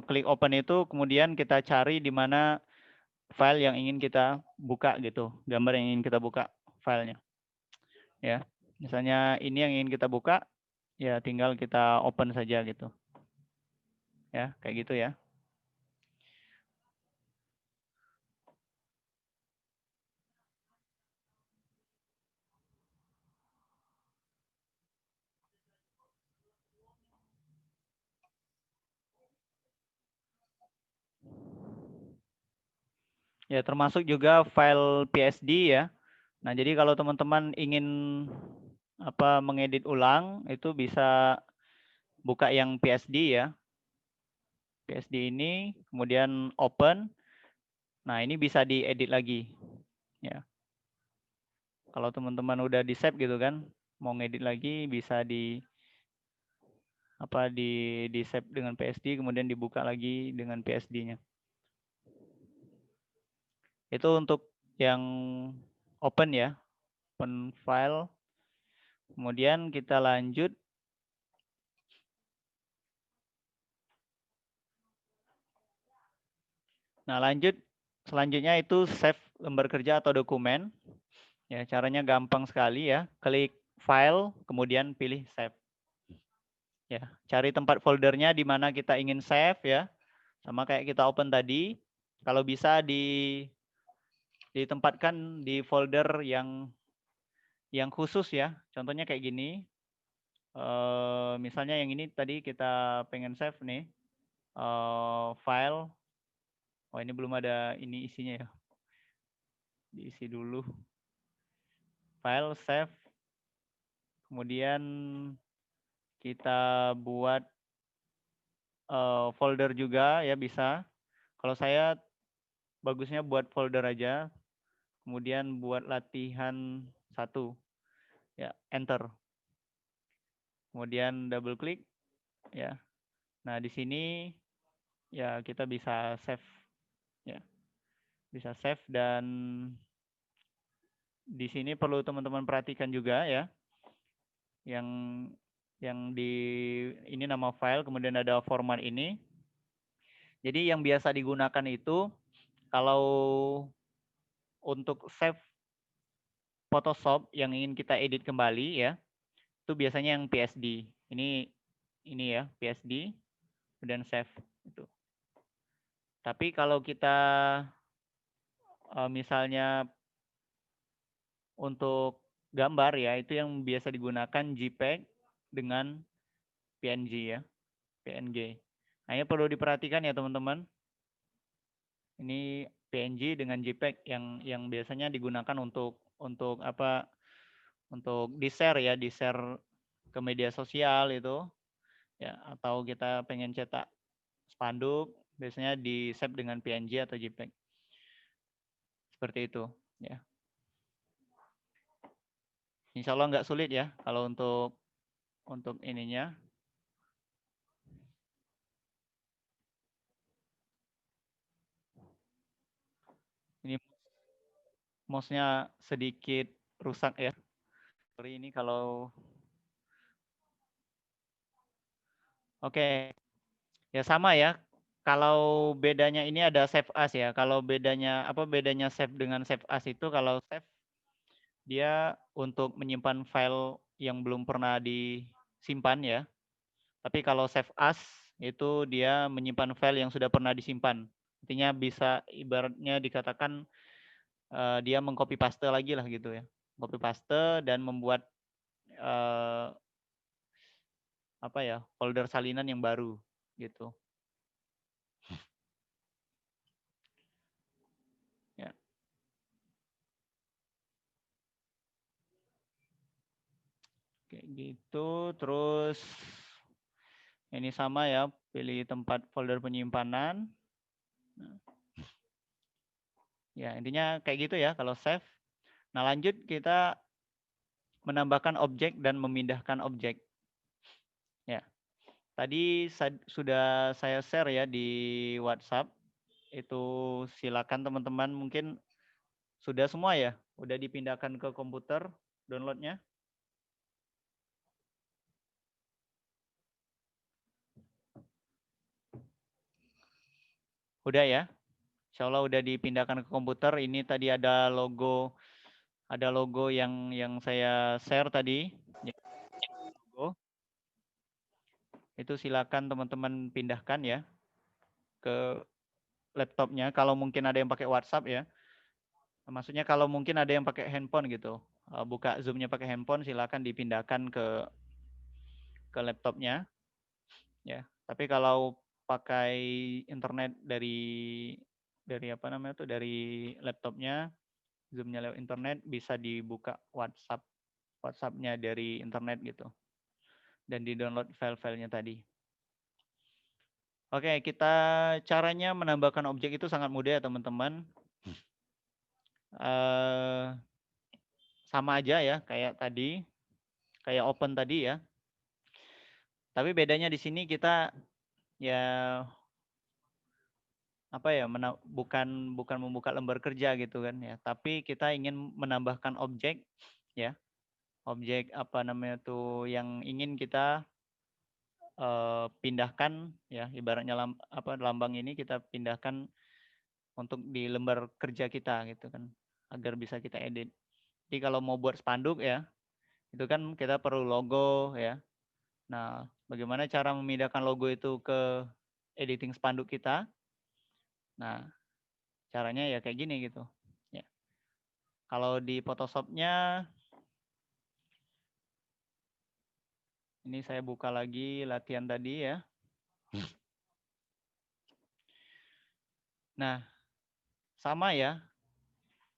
Klik open itu kemudian kita cari di mana file yang ingin kita buka gitu, gambar yang ingin kita buka filenya. Ya. Misalnya ini yang ingin kita buka, ya tinggal kita open saja gitu. Ya, kayak gitu ya. Ya, termasuk juga file PSD ya. Nah, jadi kalau teman-teman ingin mengedit ulang itu bisa buka yang PSD ya. PSD ini kemudian open. Nah, ini bisa diedit lagi ya. Kalau teman-teman udah di save gitu kan, mau ngedit lagi bisa di save dengan PSD kemudian dibuka lagi dengan PSD-nya. Itu untuk yang open ya, open file. Kemudian kita lanjut. Nah, selanjutnya itu save lembar kerja atau dokumen. Ya, caranya gampang sekali ya. Klik file, kemudian pilih save. Ya, cari tempat foldernya di mana kita ingin save ya. Sama kayak kita open tadi. Kalau bisa ditempatkan di folder yang khusus ya. Contohnya kayak gini. Misalnya yang ini tadi kita pengen save nih. File. Oh, ini belum ada ini isinya ya. Diisi dulu. File, save. Kemudian kita buat folder juga ya bisa. Kalau saya bagusnya buat folder aja. Kemudian buat latihan 1. Ya, enter. Kemudian double klik ya. Nah, di sini ya kita bisa save ya. Bisa save dan di sini perlu teman-teman perhatikan juga ya. Yang di ini nama file kemudian ada format ini. Jadi yang biasa digunakan itu kalau untuk save Photoshop yang ingin kita edit kembali ya, itu biasanya yang PSD. Ini ya PSD, kemudian save itu. Tapi kalau kita misalnya untuk gambar ya, itu yang biasa digunakan JPEG dengan PNG ya, PNG. Nah, ini perlu diperhatikan ya teman-teman. Ini PNG dengan JPEG yang biasanya digunakan untuk untuk apa? Untuk di-share ya, di-share ke media sosial itu ya, atau kita pengen cetak spanduk, biasanya di-save dengan PNG atau JPEG. Seperti itu ya. Insya Allah nggak sulit ya kalau untuk ininya. Ini mouse-nya sedikit rusak ya. Sorry ini kalau oke. Ya sama ya. Kalau bedanya ini ada save as ya. Kalau bedanya save dengan save as itu, kalau save dia untuk menyimpan file yang belum pernah disimpan ya. Tapi kalau save as itu dia menyimpan file yang sudah pernah disimpan. Artinya bisa ibaratnya dikatakan dia mengcopy paste lagi lah gitu ya. Copy paste dan membuat folder salinan yang baru gitu. Ya. Kayak gitu, terus ini sama ya, pilih tempat folder penyimpanan. Ya, intinya kayak gitu ya kalau save. Nah, lanjut kita menambahkan objek dan memindahkan objek. Ya. Tadi sudah saya share ya di WhatsApp. Itu silakan teman-teman mungkin sudah semua ya, udah dipindahkan ke komputer downloadnya. Udah ya, insya Allah udah dipindahkan ke komputer. Ini tadi ada logo yang saya share tadi. Itu silakan teman-teman pindahkan ya ke laptopnya. Kalau mungkin ada yang pakai WhatsApp ya. Maksudnya kalau mungkin ada yang pakai handphone gitu, buka Zoom-nya pakai handphone, silakan dipindahkan ke laptopnya. Ya. Tapi kalau pakai internet dari laptopnya, Zoom-nya lewat internet, bisa dibuka WhatsApp-nya dari internet gitu. Dan di-download file-filenya tadi. Oke, caranya menambahkan objek itu sangat mudah ya teman-teman. Sama aja ya kayak tadi, kayak open tadi ya. Tapi bedanya di sini kita ya bukan membuka lembar kerja gitu kan ya, tapi kita ingin menambahkan objek ya. Objek yang ingin kita pindahkan ya, ibaratnya lambang ini kita pindahkan untuk di lembar kerja kita gitu kan, agar bisa kita edit. Jadi kalau mau buat spanduk ya, itu kan kita perlu logo ya. Nah, bagaimana cara memindahkan logo itu ke editing spanduk kita? Nah, caranya ya kayak gini gitu. Ya. Kalau di Photoshop-nya, ini saya buka lagi latihan tadi ya. Nah, sama ya.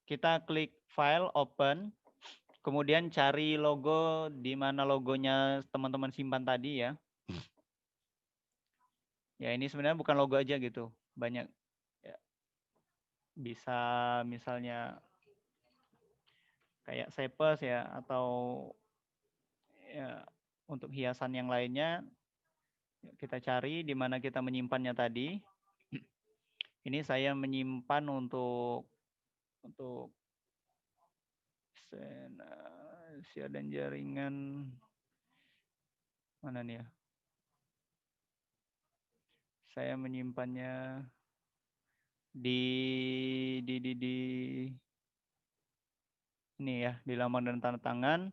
Kita klik file, open, kemudian cari logo di mana logonya teman-teman simpan tadi ya. Ya, ini sebenarnya bukan logo aja gitu. Banyak ya. Bisa misalnya kayak Cepos ya, atau ya, untuk hiasan yang lainnya kita cari di mana kita menyimpannya tadi. Ini saya menyimpan untuk share dan jaringan mana nih ya? Saya menyimpannya di ini ya, di lambang dan tanda tangan.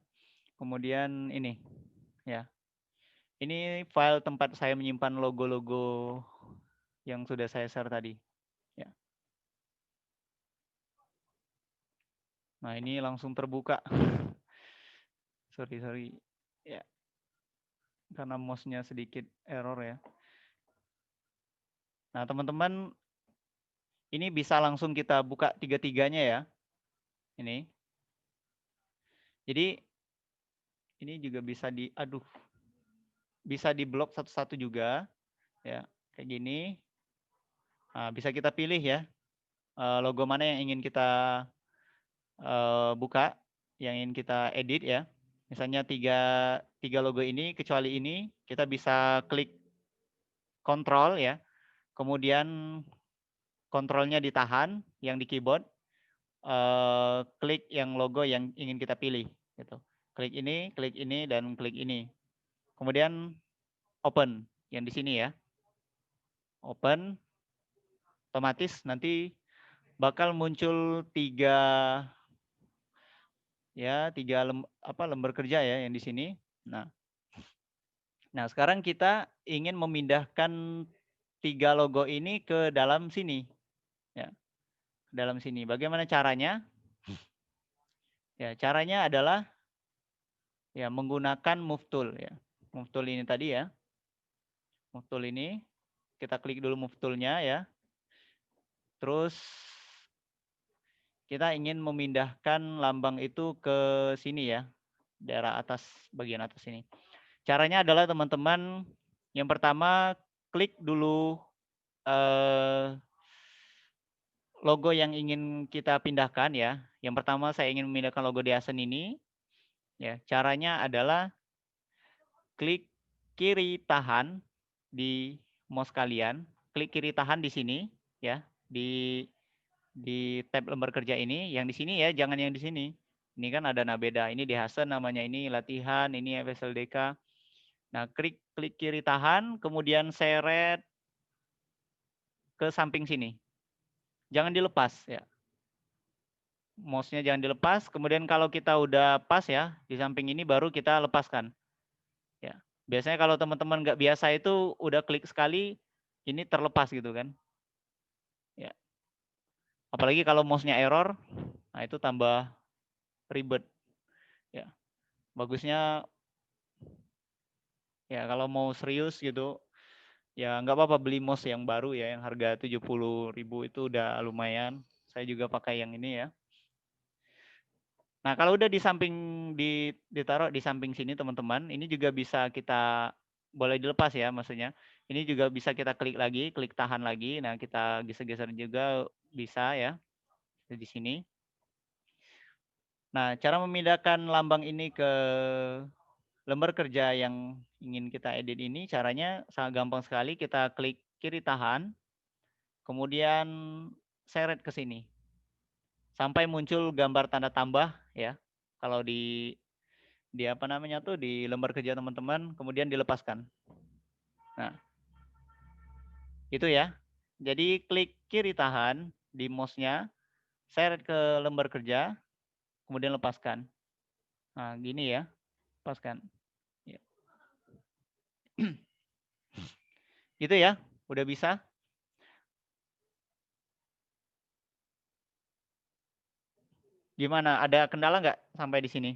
Kemudian ini ya. Ini file tempat saya menyimpan logo-logo yang sudah saya share tadi. Ya. Nah, ini langsung terbuka. Sorry. Ya. Karena mouse-nya sedikit error ya. Nah, teman-teman, ini bisa langsung kita buka tiga-tiganya ya. Ini. Jadi ini juga bisa bisa diblok satu-satu juga, ya kayak gini. Nah, bisa kita pilih ya logo mana yang ingin kita buka, yang ingin kita edit ya. Misalnya tiga logo ini, kecuali ini kita bisa klik kontrol ya, kemudian kontrolnya ditahan yang di keyboard, klik yang logo yang ingin kita pilih gitu. Klik ini dan klik ini. Kemudian open yang di sini ya. Open, otomatis nanti bakal muncul tiga lembar kerja ya yang di sini. Nah, sekarang kita ingin memindahkan tiga logo ini ke dalam sini. Ya, dalam sini. Bagaimana caranya? Ya, caranya adalah ya menggunakan move tool ya. Move tool ini tadi ya. Move tool ini kita klik dulu move tool-nya ya. Terus kita ingin memindahkan lambang itu ke sini ya. Daerah atas, bagian atas ini. Caranya adalah teman-teman yang pertama klik dulu logo yang ingin kita pindahkan ya. Yang pertama saya ingin memindahkan logo Dehasen ini. Ya, caranya adalah klik kiri tahan di mouse kalian, klik kiri tahan di sini ya, di tab lembar kerja ini, yang di sini ya, jangan yang di sini. Ini kan ada beda. Ini Dehasen namanya, ini latihan, ini FSLDK. Nah, klik kiri tahan, kemudian seret ke samping sini. Jangan dilepas ya. Mouse-nya jangan dilepas. Kemudian kalau kita udah pas ya di samping ini baru kita lepaskan. Ya. Biasanya kalau teman-teman nggak biasa itu udah klik sekali ini terlepas gitu kan. Ya. Apalagi kalau mouse-nya error, nah itu tambah ribet. Ya. Bagusnya ya kalau mau serius gitu ya nggak apa-apa beli mouse yang baru ya, yang harga 70.000 itu udah lumayan. Saya juga pakai yang ini ya. Nah, kalau udah di samping ditaruh di samping sini teman-teman, ini juga bisa kita boleh dilepas ya maksudnya. Ini juga bisa kita klik lagi, klik tahan lagi. Nah, kita geser-geser juga bisa ya di sini. Nah, cara memindahkan lambang ini ke lembar kerja yang ingin kita edit ini caranya sangat gampang sekali. Kita klik kiri tahan, kemudian seret ke sini. Sampai muncul gambar tanda tambah ya. Kalau di apa namanya tuh di lembar kerja teman-teman, kemudian dilepaskan. Nah, itu ya. Jadi klik kiri tahan di mouse-nya, seret ke lembar kerja, kemudian lepaskan. Nah, gini ya, lepaskan. Ya. Itu ya, udah bisa. Gimana? Ada kendala nggak sampai di sini?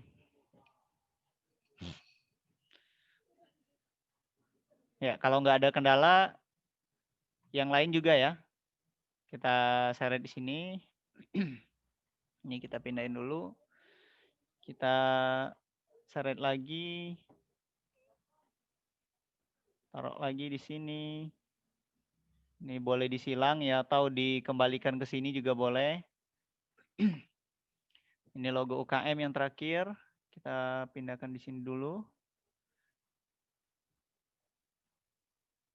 Ya, kalau nggak ada kendala, yang lain juga ya. Kita seret di sini. Ini kita pindahin dulu. Kita seret lagi. Taruh lagi di sini. Ini boleh disilang ya atau dikembalikan ke sini juga boleh. Ini logo UKM yang terakhir. Kita pindahkan di sini dulu.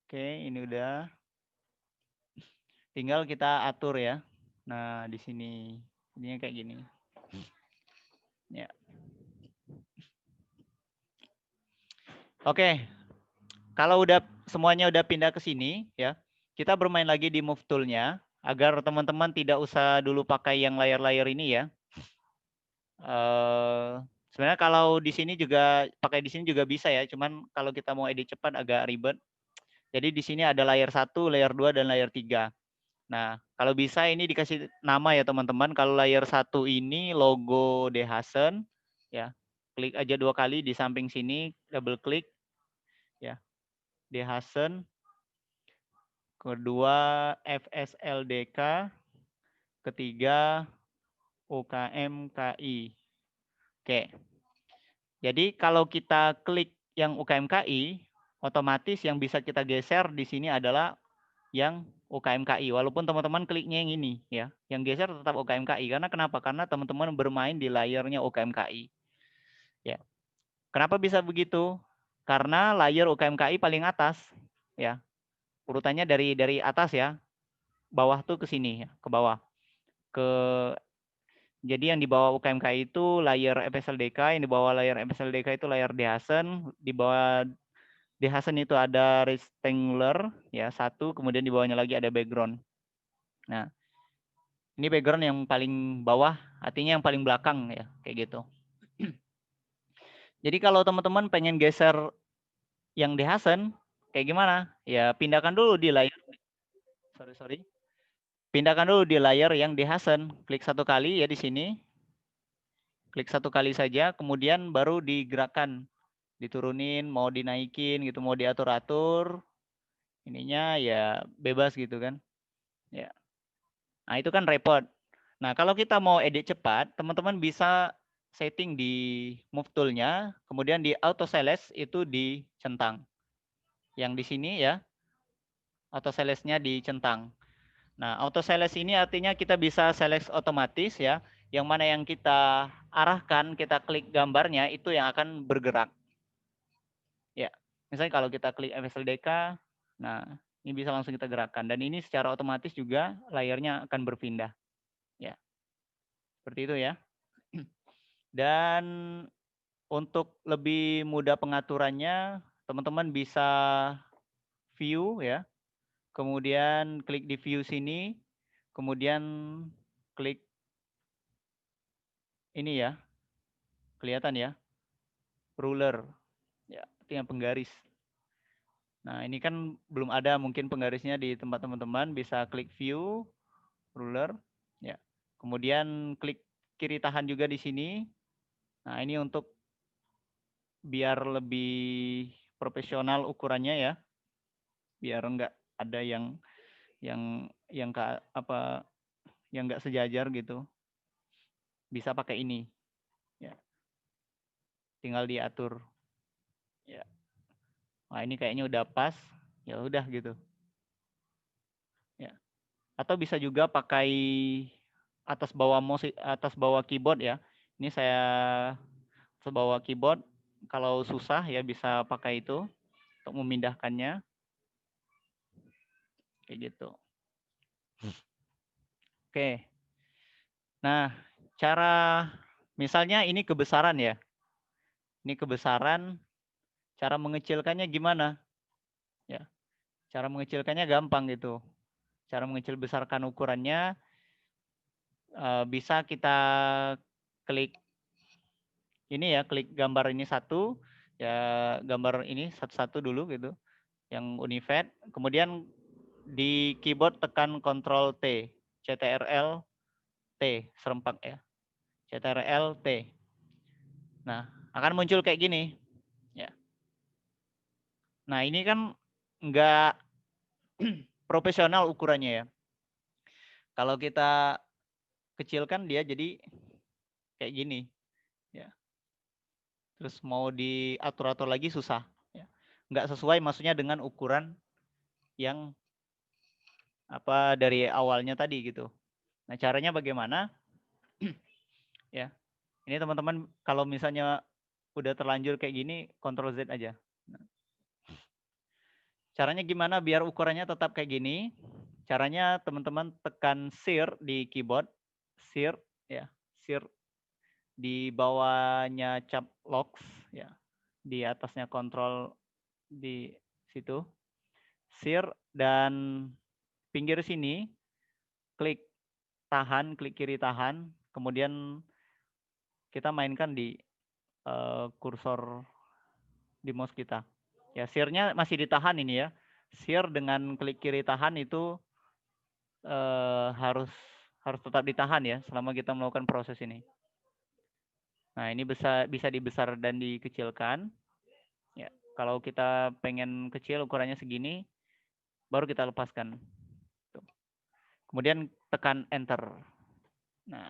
Oke, ini udah. Tinggal kita atur ya. Nah, di sini ininya kayak gini. Ya. Oke. Kalau udah semuanya udah pindah ke sini ya, kita bermain lagi di move tool-nya agar teman-teman tidak usah dulu pakai yang layar-layar ini ya. Sebenarnya kalau di sini juga pakai di sini juga bisa ya, cuman kalau kita mau edit cepat agak ribet. Jadi di sini ada layar 1, layar 2 dan layar 3. Nah, kalau bisa ini dikasih nama ya teman-teman. Kalau layar 1 ini logo Dehasen ya. Klik aja 2 kali di samping sini, double klik ya. Dehasen. Kedua FSLDK. Ketiga UKM KI. Oke. Jadi kalau kita klik yang UKMKI, otomatis yang bisa kita geser di sini adalah yang UKMKI. Walaupun teman-teman kliknya yang ini ya, yang geser tetap UKMKI. Karena kenapa? Karena teman-teman bermain di layarnya UKMKI. Ya. Kenapa bisa begitu? Karena layar UKMKI paling atas ya. Urutannya dari atas ya. Bawah tuh ke sini ya, ke bawah. Jadi yang di bawah UKMKI itu layar FSLDK, yang di bawah layar FSLDK itu layar DHasen, di bawah DHasen itu ada rectangular ya satu, kemudian di bawahnya lagi ada background. Nah, ini background yang paling bawah, artinya yang paling belakang ya, kayak gitu. Jadi kalau teman-teman pengen geser yang DHasen, kayak gimana? Ya pindahkan dulu di layar, pindahkan dulu di layar yang DHasen, klik satu kali ya di sini. Klik satu kali saja, kemudian baru digerakkan, diturunin, mau dinaikin gitu, mau diatur-atur, ininya ya bebas gitu kan. Ya. Nah itu kan repot. Nah kalau kita mau edit cepat, teman-teman bisa setting di Move Tool-nya, kemudian di Auto Select itu dicentang. Yang di sini ya, Auto Select-nya dicentang. Nah Auto Select ini artinya kita bisa select otomatis ya, yang mana yang kita arahkan, kita klik gambarnya itu yang akan bergerak. Ya, misalnya kalau kita klik FSLDK, nah ini bisa langsung kita gerakkan. Dan ini secara otomatis juga layarnya akan berpindah. Ya, seperti itu ya. Dan untuk lebih mudah pengaturannya, teman-teman bisa view ya. Kemudian klik di view sini, kemudian klik ini ya, kelihatan ya, ruler, ya, artinya penggaris. Nah ini kan belum ada mungkin penggarisnya di tempat teman-teman, bisa klik view, ruler, ya. Kemudian klik kiri tahan juga di sini. Nah ini untuk biar lebih profesional ukurannya ya, biar enggak ada yang apa yang enggak sejajar gitu. Bisa pakai ini, ya. Tinggal diatur, ya. Nah ini kayaknya udah pas, ya udah gitu, ya. Atau bisa juga pakai atas bawah mouse, atas bawah keyboard ya. Ini saya atas bawah keyboard. Kalau susah ya bisa pakai itu untuk memindahkannya, kayak gitu. Oke. Nah, cara misalnya ini kebesaran ya. Ini kebesaran, cara mengecilkannya gimana? Ya. Cara mengecilkannya gampang gitu. Cara mengecil besarkan ukurannya bisa kita klik ini ya, klik gambar ini satu, ya gambar ini satu-satu dulu gitu, yang Univet. Kemudian di keyboard tekan Ctrl T, CTRL T, serempak ya, CTRL T. Nah, akan muncul kayak gini. Ya. Nah, ini kan nggak profesional ukurannya ya. Kalau kita kecilkan dia jadi kayak gini. Ya. Terus mau diatur-atur lagi susah. Ya. Nggak sesuai maksudnya dengan ukuran yang apa dari awalnya tadi gitu. Nah, caranya bagaimana? Ya. Ini teman-teman kalau misalnya udah terlanjur kayak gini, Ctrl Z aja. Caranya gimana biar ukurannya tetap kayak gini? Caranya teman-teman tekan Shift di keyboard, Shift ya, Shift di bawahnya cap locks ya, di atasnya Ctrl di situ, Shift dan pinggir sini klik tahan, klik kiri tahan, kemudian kita mainkan di kursor di mouse kita. Ya, Shift-nya masih ditahan ini ya. Shift dengan klik kiri tahan itu harus tetap ditahan ya selama kita melakukan proses ini. Nah, ini bisa dibesar dan dikecilkan. Ya, kalau kita pengen kecil ukurannya segini, baru kita lepaskan. Tuh. Kemudian tekan Enter. Nah,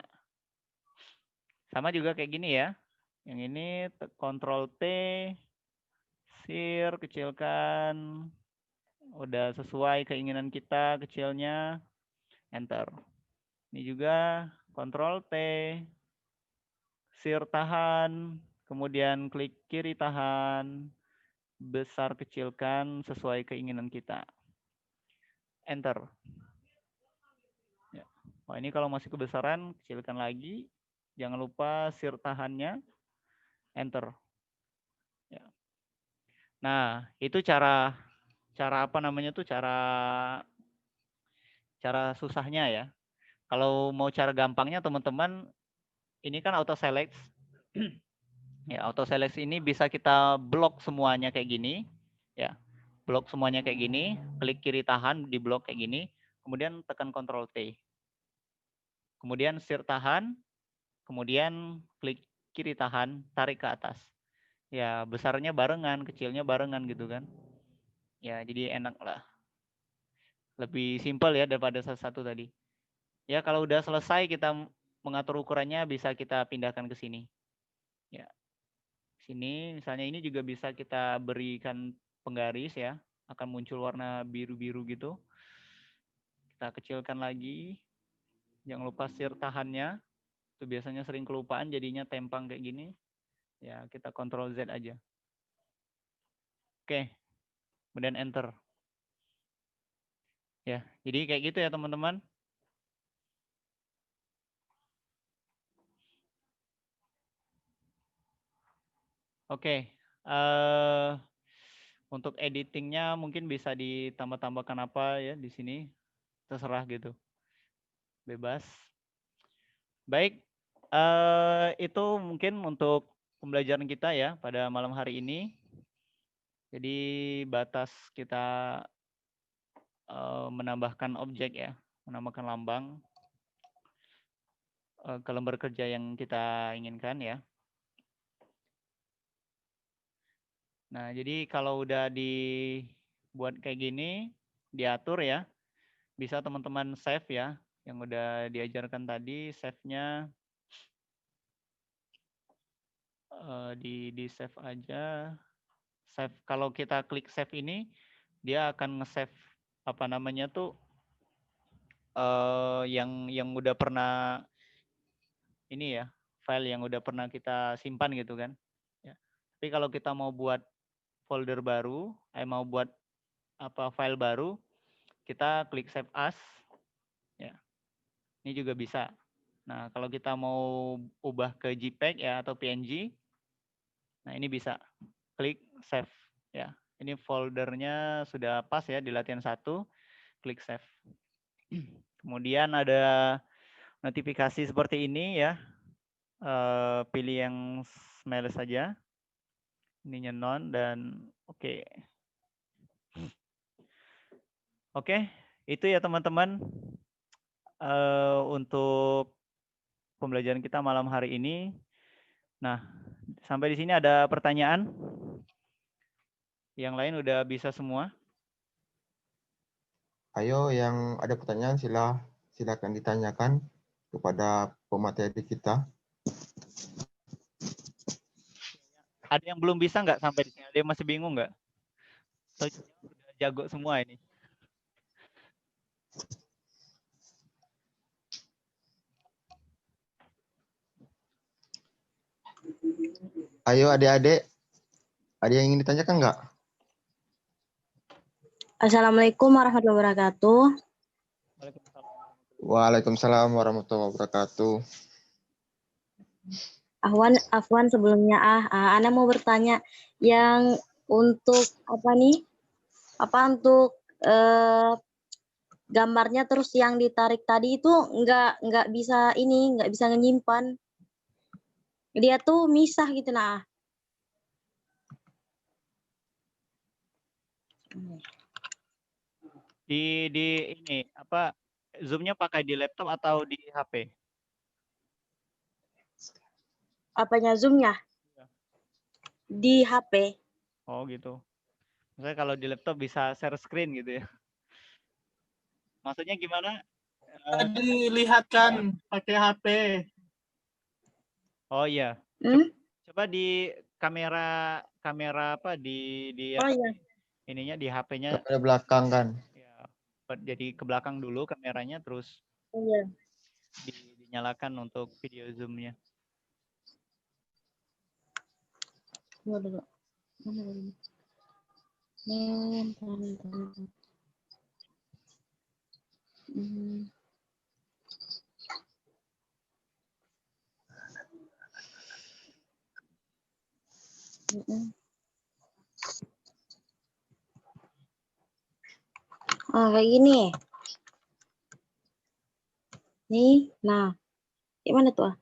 sama juga kayak gini ya. Yang ini Ctrl T, share, kecilkan. Udah sesuai keinginan kita kecilnya, enter. Ini juga Ctrl T, share tahan, kemudian klik kiri tahan, besar kecilkan sesuai keinginan kita. Enter. Ya. Oh, ini kalau masih kebesaran, kecilkan lagi. Jangan lupa share tahannya, enter. Ya. Nah, itu cara apa namanya tuh cara susahnya ya. Kalau mau cara gampangnya teman-teman, ini kan auto select. Ya, auto select ini bisa kita blok semuanya kayak gini, ya. Blok semuanya kayak gini, klik kiri tahan di blok kayak gini, kemudian tekan Ctrl T. Kemudian share tahan, kemudian klik kiri tahan, tarik ke atas. Ya, besarnya barengan, kecilnya barengan gitu kan. Ya, jadi enak lah. Lebih simpel ya daripada satu tadi. Ya, kalau udah selesai kita mengatur ukurannya bisa kita pindahkan ke sini. Ya. Sini misalnya ini juga bisa kita berikan penggaris ya, akan muncul warna biru-biru gitu. Kita kecilkan lagi. Jangan lupa share tahannya. Itu biasanya sering kelupaan jadinya tempang kayak gini. Ya, kita Ctrl Z aja. Oke. Kemudian enter. Ya, jadi kayak gitu ya teman-teman. Oke. Untuk editingnya mungkin bisa ditambah-tambahkan apa ya di sini. Terserah gitu. Bebas. Baik. Itu mungkin untuk pembelajaran kita ya pada malam hari ini. Jadi batas kita menambahkan objek ya, menambahkan lambang ke lembar kerja yang kita inginkan ya. Nah, jadi kalau udah dibuat kayak gini, diatur ya, bisa teman-teman save ya, yang udah diajarkan tadi, save-nya di save aja. Save, kalau kita klik save ini, dia akan nge-save apa namanya tuh yang udah pernah ini ya, file yang udah pernah kita simpan gitu kan. Ya. Tapi kalau kita mau buat folder baru, mau buat apa file baru, kita klik save as. Ya. Ini juga bisa. Nah, kalau kita mau ubah ke JPEG ya atau PNG, nah ini bisa klik save ya. Ini foldernya sudah pas ya di latihan 1, klik save. Kemudian ada notifikasi seperti ini ya. Pilih yang smile saja. Ininya non dan oke. Oke, itu ya teman-teman untuk pembelajaran kita malam hari ini. Nah, sampai di sini ada pertanyaan? Yang lain udah bisa semua? Ayo yang ada pertanyaan silakan ditanyakan kepada pemateri kita. Ada yang belum bisa nggak sampai di sini? Ada yang masih bingung nggak? Atau udah jago semua ini? Ayo adik-adik, ada yang ingin ditanyakan nggak? Assalamualaikum warahmatullahi wabarakatuh. Waalaikumsalam warahmatullahi wabarakatuh. Afwan sebelumnya Ana mau bertanya yang untuk apa nih? Apa untuk gambarnya terus yang ditarik tadi itu nggak bisa nggak bisa menyimpan. Dia tuh misah gitu nah. Di ini apa Zoom-nya pakai di laptop atau di HP? Apanya Zoom-nya? Di HP. Oh gitu. Misalnya kalau di laptop bisa share screen gitu ya. Maksudnya gimana? Tadi lihat kan pakai HP. Oh iya. Hmm? Coba di kamera apa di Oh apa, iya. ininya di HP-nya Kamera belakang kan. ya, jadi ke belakang dulu kameranya, terus Oh iya. dinyalakan untuk video zoom-nya. Tunggu dulu. Mana dulu? Bentar. Hmm. Kayak gini. Nih, nah. Gimana tuh?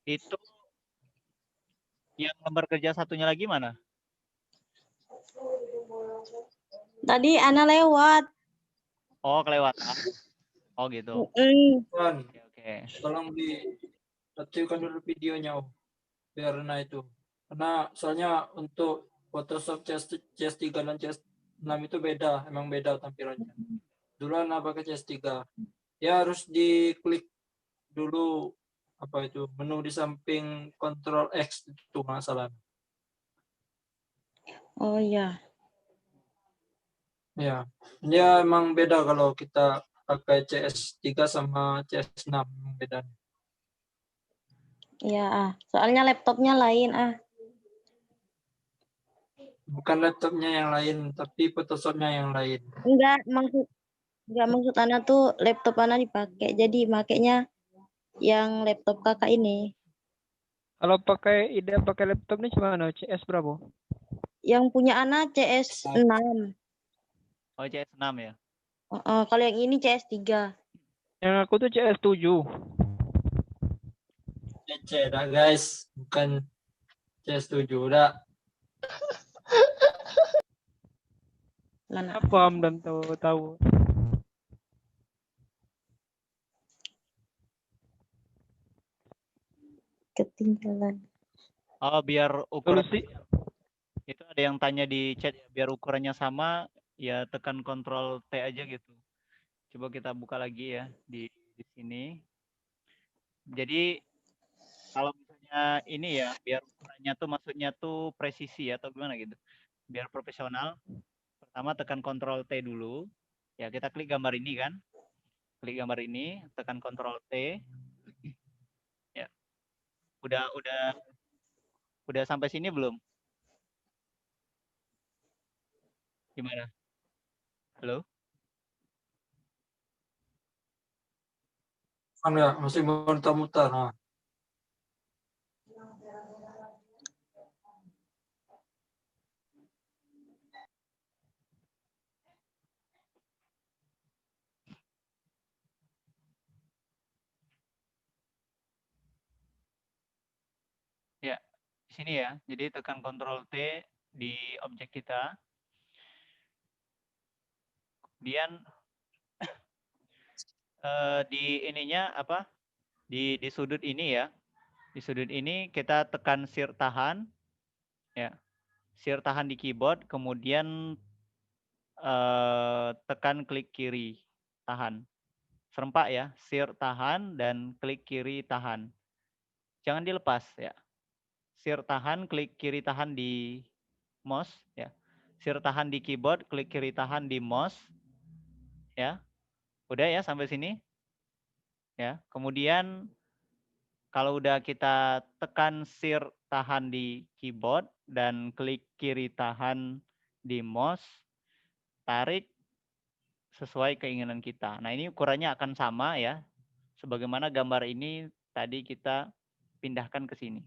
Itu yang lembar kerja satunya lagi mana? Tadi Ana lewat. Oh, kelewatan. Oh, gitu. Wan, Oke, oke. tolong diaktifkan dulu videonya, biar itu. Karena soalnya untuk Photoshop CS3 dan CS6 itu beda, emang beda tampilannya. Dulu Ana pakai CS3. Ya harus diklik dulu apa itu menu di samping Ctrl X itu masalah. Oh iya. Ya, dia emang beda kalau kita pakai CS3 sama CS6 emang beda. Iya, soalnya laptopnya lain, Bukan laptopnya yang lain, tapi Photoshopnya yang lain. Enggak maksud Ana tuh laptop Ana dipakai. Jadi makainya yang laptop kakak ini. Kalau ide pakai laptop ini gimana? CS berapa? Yang punya Ana CS6. Oh, CS6 ya. Kalau yang ini CS3. Yang aku tuh CS7. DC dah guys, bukan CS7 dah. Lana. Paham dan tahu. Ketinggalan. Oh, biar ukuran Solusi itu ada yang tanya di chat ya, biar ukurannya sama ya tekan Ctrl T aja gitu. Coba kita buka lagi ya di sini. Jadi kalau misalnya ini ya, biar ukurannya tuh maksudnya tuh presisi atau gimana gitu. Biar profesional, pertama tekan Ctrl T dulu. Ya, kita klik gambar ini kan. Klik gambar ini, tekan Ctrl T. Ya. Udah sampai sini belum? Gimana? Halo? Kan ya, masih muter-muter. Nah. Ya, di sini ya. Jadi tekan Ctrl T di objek kita. Kemudian di ininya apa? Di sudut ini ya. Di sudut ini kita tekan Shift tahan. Ya. Shift tahan di keyboard, kemudian tekan klik kiri tahan. Serempak ya. Shift tahan dan klik kiri tahan. Jangan dilepas ya. Shift tahan, klik kiri tahan di mouse ya. Shift tahan di keyboard, klik kiri tahan di mouse ya. Udah ya sampai sini. Ya. Kemudian kalau udah kita tekan Shift tahan di keyboard dan klik kiri tahan di mouse, tarik sesuai keinginan kita. Nah, ini ukurannya akan sama ya. Sebagaimana gambar ini tadi kita pindahkan ke sini.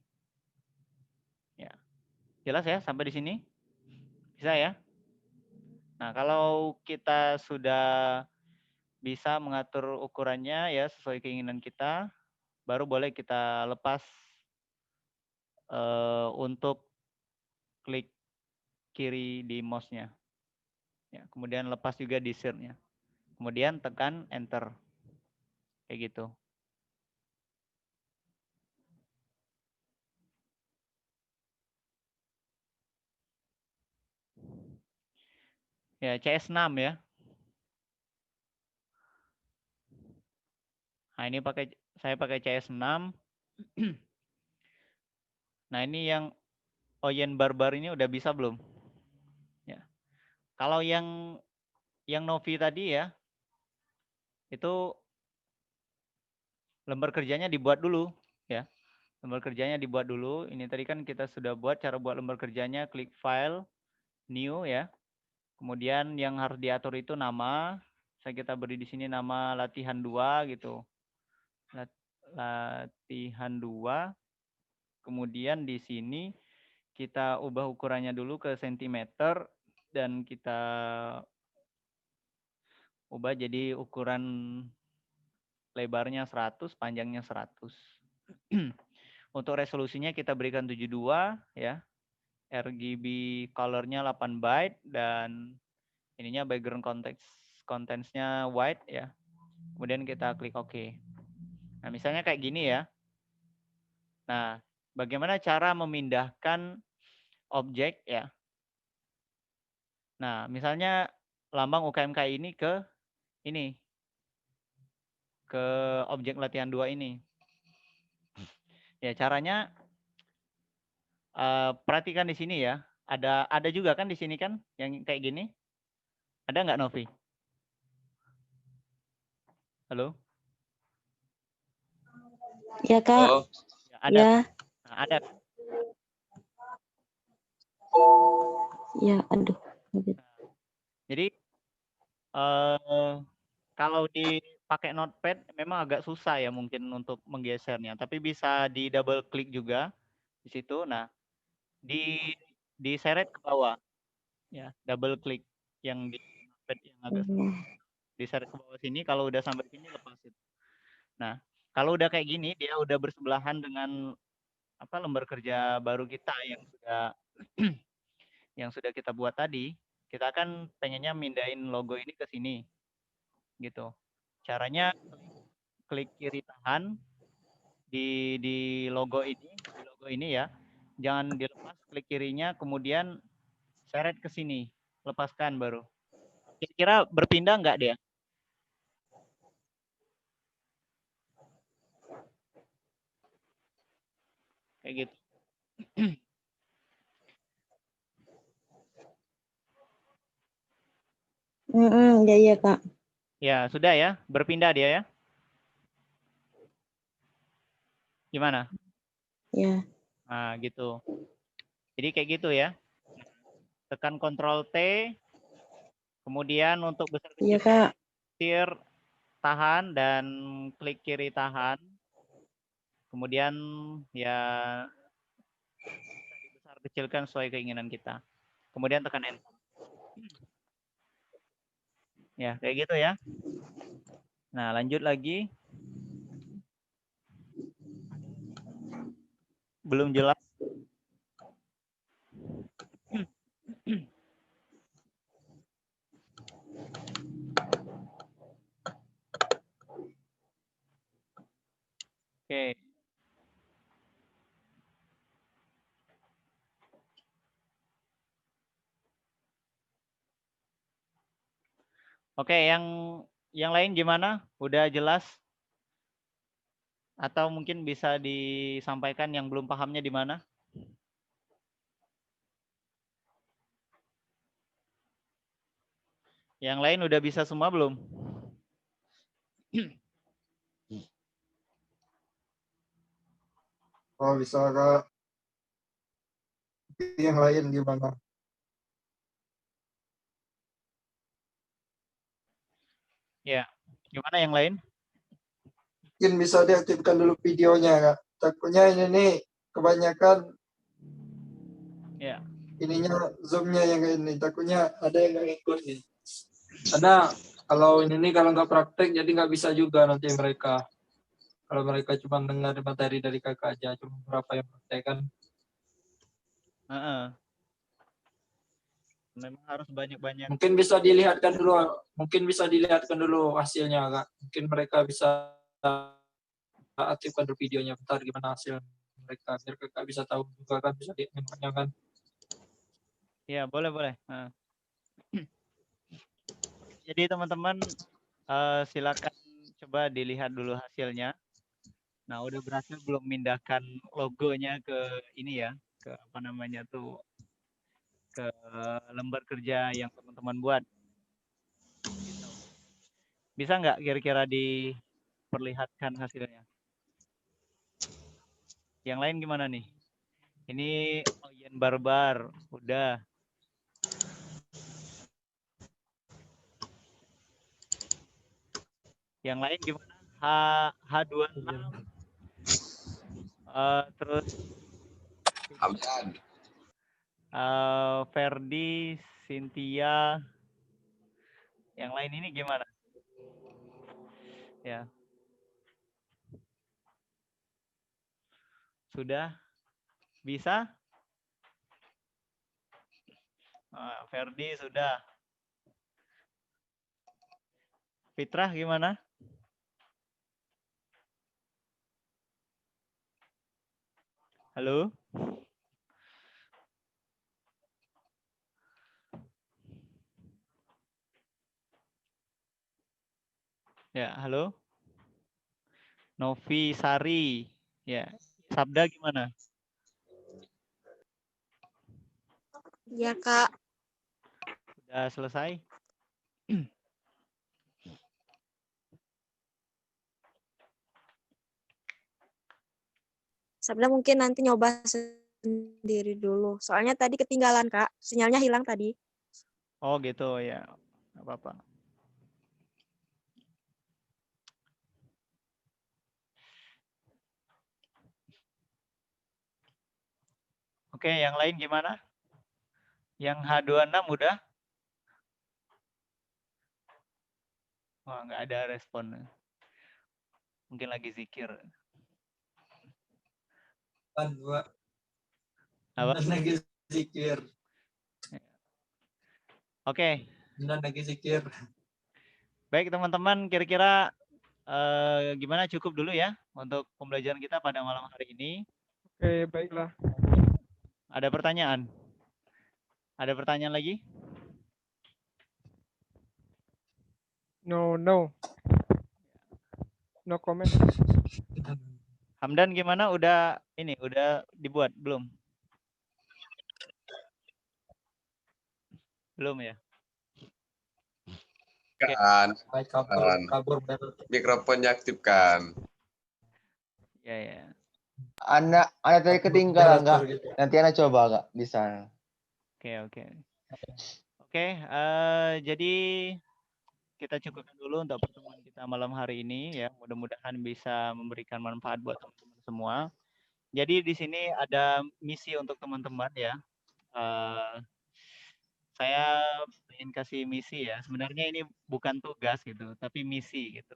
Ya. Jelas ya sampai di sini? Bisa ya? Nah, kalau kita sudah bisa mengatur ukurannya ya sesuai keinginan kita, baru boleh kita lepas untuk klik kiri di mouse-nya. Ya, kemudian lepas juga di shift-nya. Kemudian tekan enter. Kayak gitu. Ya, CS6 ya. Nah, ini saya pakai CS6. Nah, ini yang Oyen Barbar ini udah bisa belum? Ya. Kalau yang Novi tadi ya, itu lembar kerjanya dibuat dulu ya. Lembar kerjanya dibuat dulu. Ini tadi kan kita sudah buat cara buat lembar kerjanya, klik file, new ya. Kemudian yang harus diatur itu nama. Kita beri di sini nama latihan 2 gitu. Latihan 2. Kemudian di sini kita ubah ukurannya dulu ke sentimeter dan kita ubah jadi ukuran lebarnya 100, panjangnya 100. Untuk resolusinya kita berikan 72 ya. RGB color-nya 8 byte dan ininya background contents-nya white ya. Kemudian kita klik OK. Nah, misalnya kayak gini ya. Nah, bagaimana cara memindahkan objek ya? Nah, misalnya lambang UKMKI ini ke ini. Ke objek latihan 2 ini. Ya, caranya perhatikan di sini ya. Ada juga kan di sini kan yang kayak gini? Ada nggak, Novi? Halo? Ya, Kak. Oh, Ya, ada. Ya, Nah, ada. ya, aduh. Jadi kalau dipakai notepad memang agak susah ya mungkin untuk menggesernya, tapi bisa di double klik juga di situ. Nah, diseret ke bawah ya, double klik yang di notepad yang agak diseret ke bawah sini. Kalau udah sampai sini lepasin. Nah, kalau udah kayak gini dia udah bersebelahan dengan lembar kerja baru kita yang sudah kita buat tadi. Kita kan pengennya mindahin logo ini ke sini gitu. Caranya klik kiri tahan di logo ini ya. Jangan dilepas, klik kirinya kemudian seret ke sini, lepaskan baru. Kira-kira berpindah nggak dia? Kayak gitu. Ya, iya, Kak. Ya, sudah ya, berpindah dia ya. Gimana? Ya. Nah, gitu. Jadi kayak gitu ya. Tekan Ctrl T, kemudian untuk besar Iya, kecil Kak. tahan dan klik kiri tahan. Kemudian ya besar kecilkan sesuai keinginan kita. Kemudian tekan enter. Ya, kayak gitu ya. Nah, lanjut lagi. Belum jelas. Oke. Oke, yang lain gimana? Udah jelas? Atau mungkin bisa disampaikan yang belum pahamnya di mana? Yang lain udah bisa semua belum? Oh, bisa, Kak. Yang lain gimana? Ya, gimana yang lain? Mungkin bisa diaktifkan dulu videonya, Kak. Takutnya ini nih kebanyakan Ya. ininya zoom-nya yang kayak ini. Takutnya ada yang nggak ikut nih. Karena kalau ini nih kalau nggak praktek jadi nggak bisa juga nanti mereka. Kalau mereka cuma dengar materi dari kakak aja, cuma berapa yang praktek kan. Memang harus banyak-banyak. Mungkin bisa dilihatkan dulu hasilnya, Kak. Mungkin mereka bisa aktifkan dulu videonya bentar gimana hasil mereka biar kakak bisa tahu juga kan, bisa diingatnya kan. Ya, boleh. Jadi teman-teman silakan coba dilihat dulu hasilnya. Nah, udah berhasil belum mindahkan logonya ke ini ya, ke apa namanya tuh, ke lembar kerja yang teman-teman buat. Gitu. Bisa nggak kira-kira diperlihatkan hasilnya? Yang lain gimana nih? Ini Oyen Barbar, udah. Yang lain gimana? H26. Terus Hamdan. Ferdi, Cynthia. Yang lain ini gimana? Ya. Sudah bisa? Ferdi sudah. Fitrah gimana? Halo? Ya, halo? Novi Sari. Ya. Sabda gimana? Ya, Kak. Sudah selesai? Sabda mungkin nanti nyoba sendiri dulu. Soalnya tadi ketinggalan, Kak. Sinyalnya hilang tadi. Oh gitu ya. Nggak apa-apa. Oke, yang lain gimana? Yang H26 udah? Wah, nggak ada respon. Mungkin lagi zikir. Dua. Apa? Lagi zikir. Oke. Lagi zikir. Baik teman-teman, kira-kira gimana, cukup dulu ya untuk pembelajaran kita pada malam hari ini. Oke, baiklah. Ada pertanyaan? Ada pertanyaan lagi? No comment. Hamdan gimana? Udah dibuat belum? Belum ya? Kan. Kabur. Mikrofonnya aktifkan. Ya. Anda tadi ketinggalan nggak? Nanti Anda coba nggak? Bisa. Oke, jadi kita cukupkan dulu untuk pertemuan kita malam hari ini ya. Mudah-mudahan bisa memberikan manfaat buat teman-teman semua. Jadi di sini ada misi untuk teman-teman ya. Saya ingin kasih misi ya. Sebenarnya ini bukan tugas gitu, tapi misi gitu.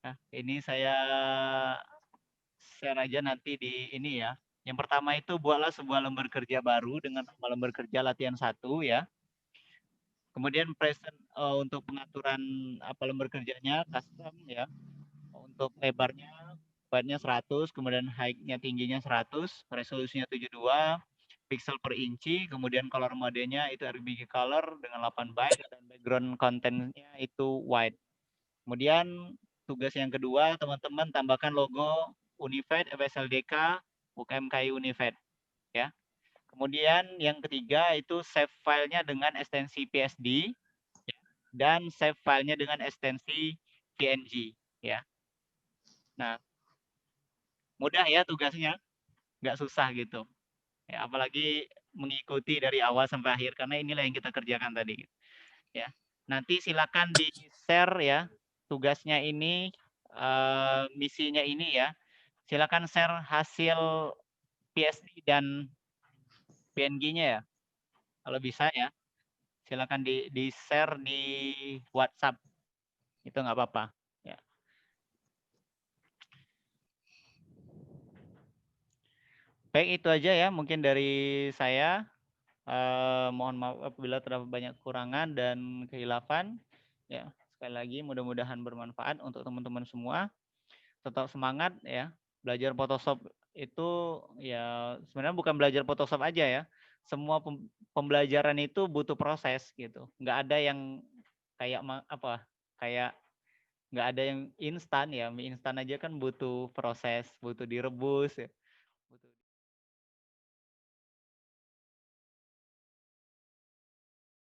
Nah, ini saya share aja nanti di ini ya. Yang pertama itu buatlah sebuah lembar kerja baru dengan nama lembar kerja latihan 1 ya. Kemudian present untuk pengaturan apa lembar kerjanya custom ya. Untuk lebarnya 100, kemudian height-nya tingginya 100, resolusinya 72 pixel per inci, kemudian color modenya itu RGB color dengan 8 byte dan background content-nya itu white. Kemudian tugas yang kedua, teman-teman tambahkan logo Unified FSLDK UKMKI Unified ya. Kemudian yang ketiga itu save filenya dengan ekstensi PSD dan save filenya dengan ekstensi PNG ya. Nah, mudah ya tugasnya, nggak susah gitu. Ya, apalagi mengikuti dari awal sampai akhir karena inilah yang kita kerjakan tadi. Ya, nanti silakan di share ya tugasnya ini, misinya ini ya. Silakan share hasil PSD dan PNG-nya ya, kalau bisa ya. Silakan di share di WhatsApp, itu nggak apa-apa. Ya. Baik, itu aja ya mungkin dari saya. Mohon maaf apabila terdapat banyak kekurangan dan kehilafan. Ya, sekali lagi mudah-mudahan bermanfaat untuk teman-teman semua. Tetap semangat ya. Belajar Photoshop itu ya sebenarnya bukan belajar Photoshop aja ya. Semua pembelajaran itu butuh proses gitu. Nggak ada yang kayak apa kayak nggak ada yang instan ya. Mie instan aja kan butuh proses, butuh direbus ya.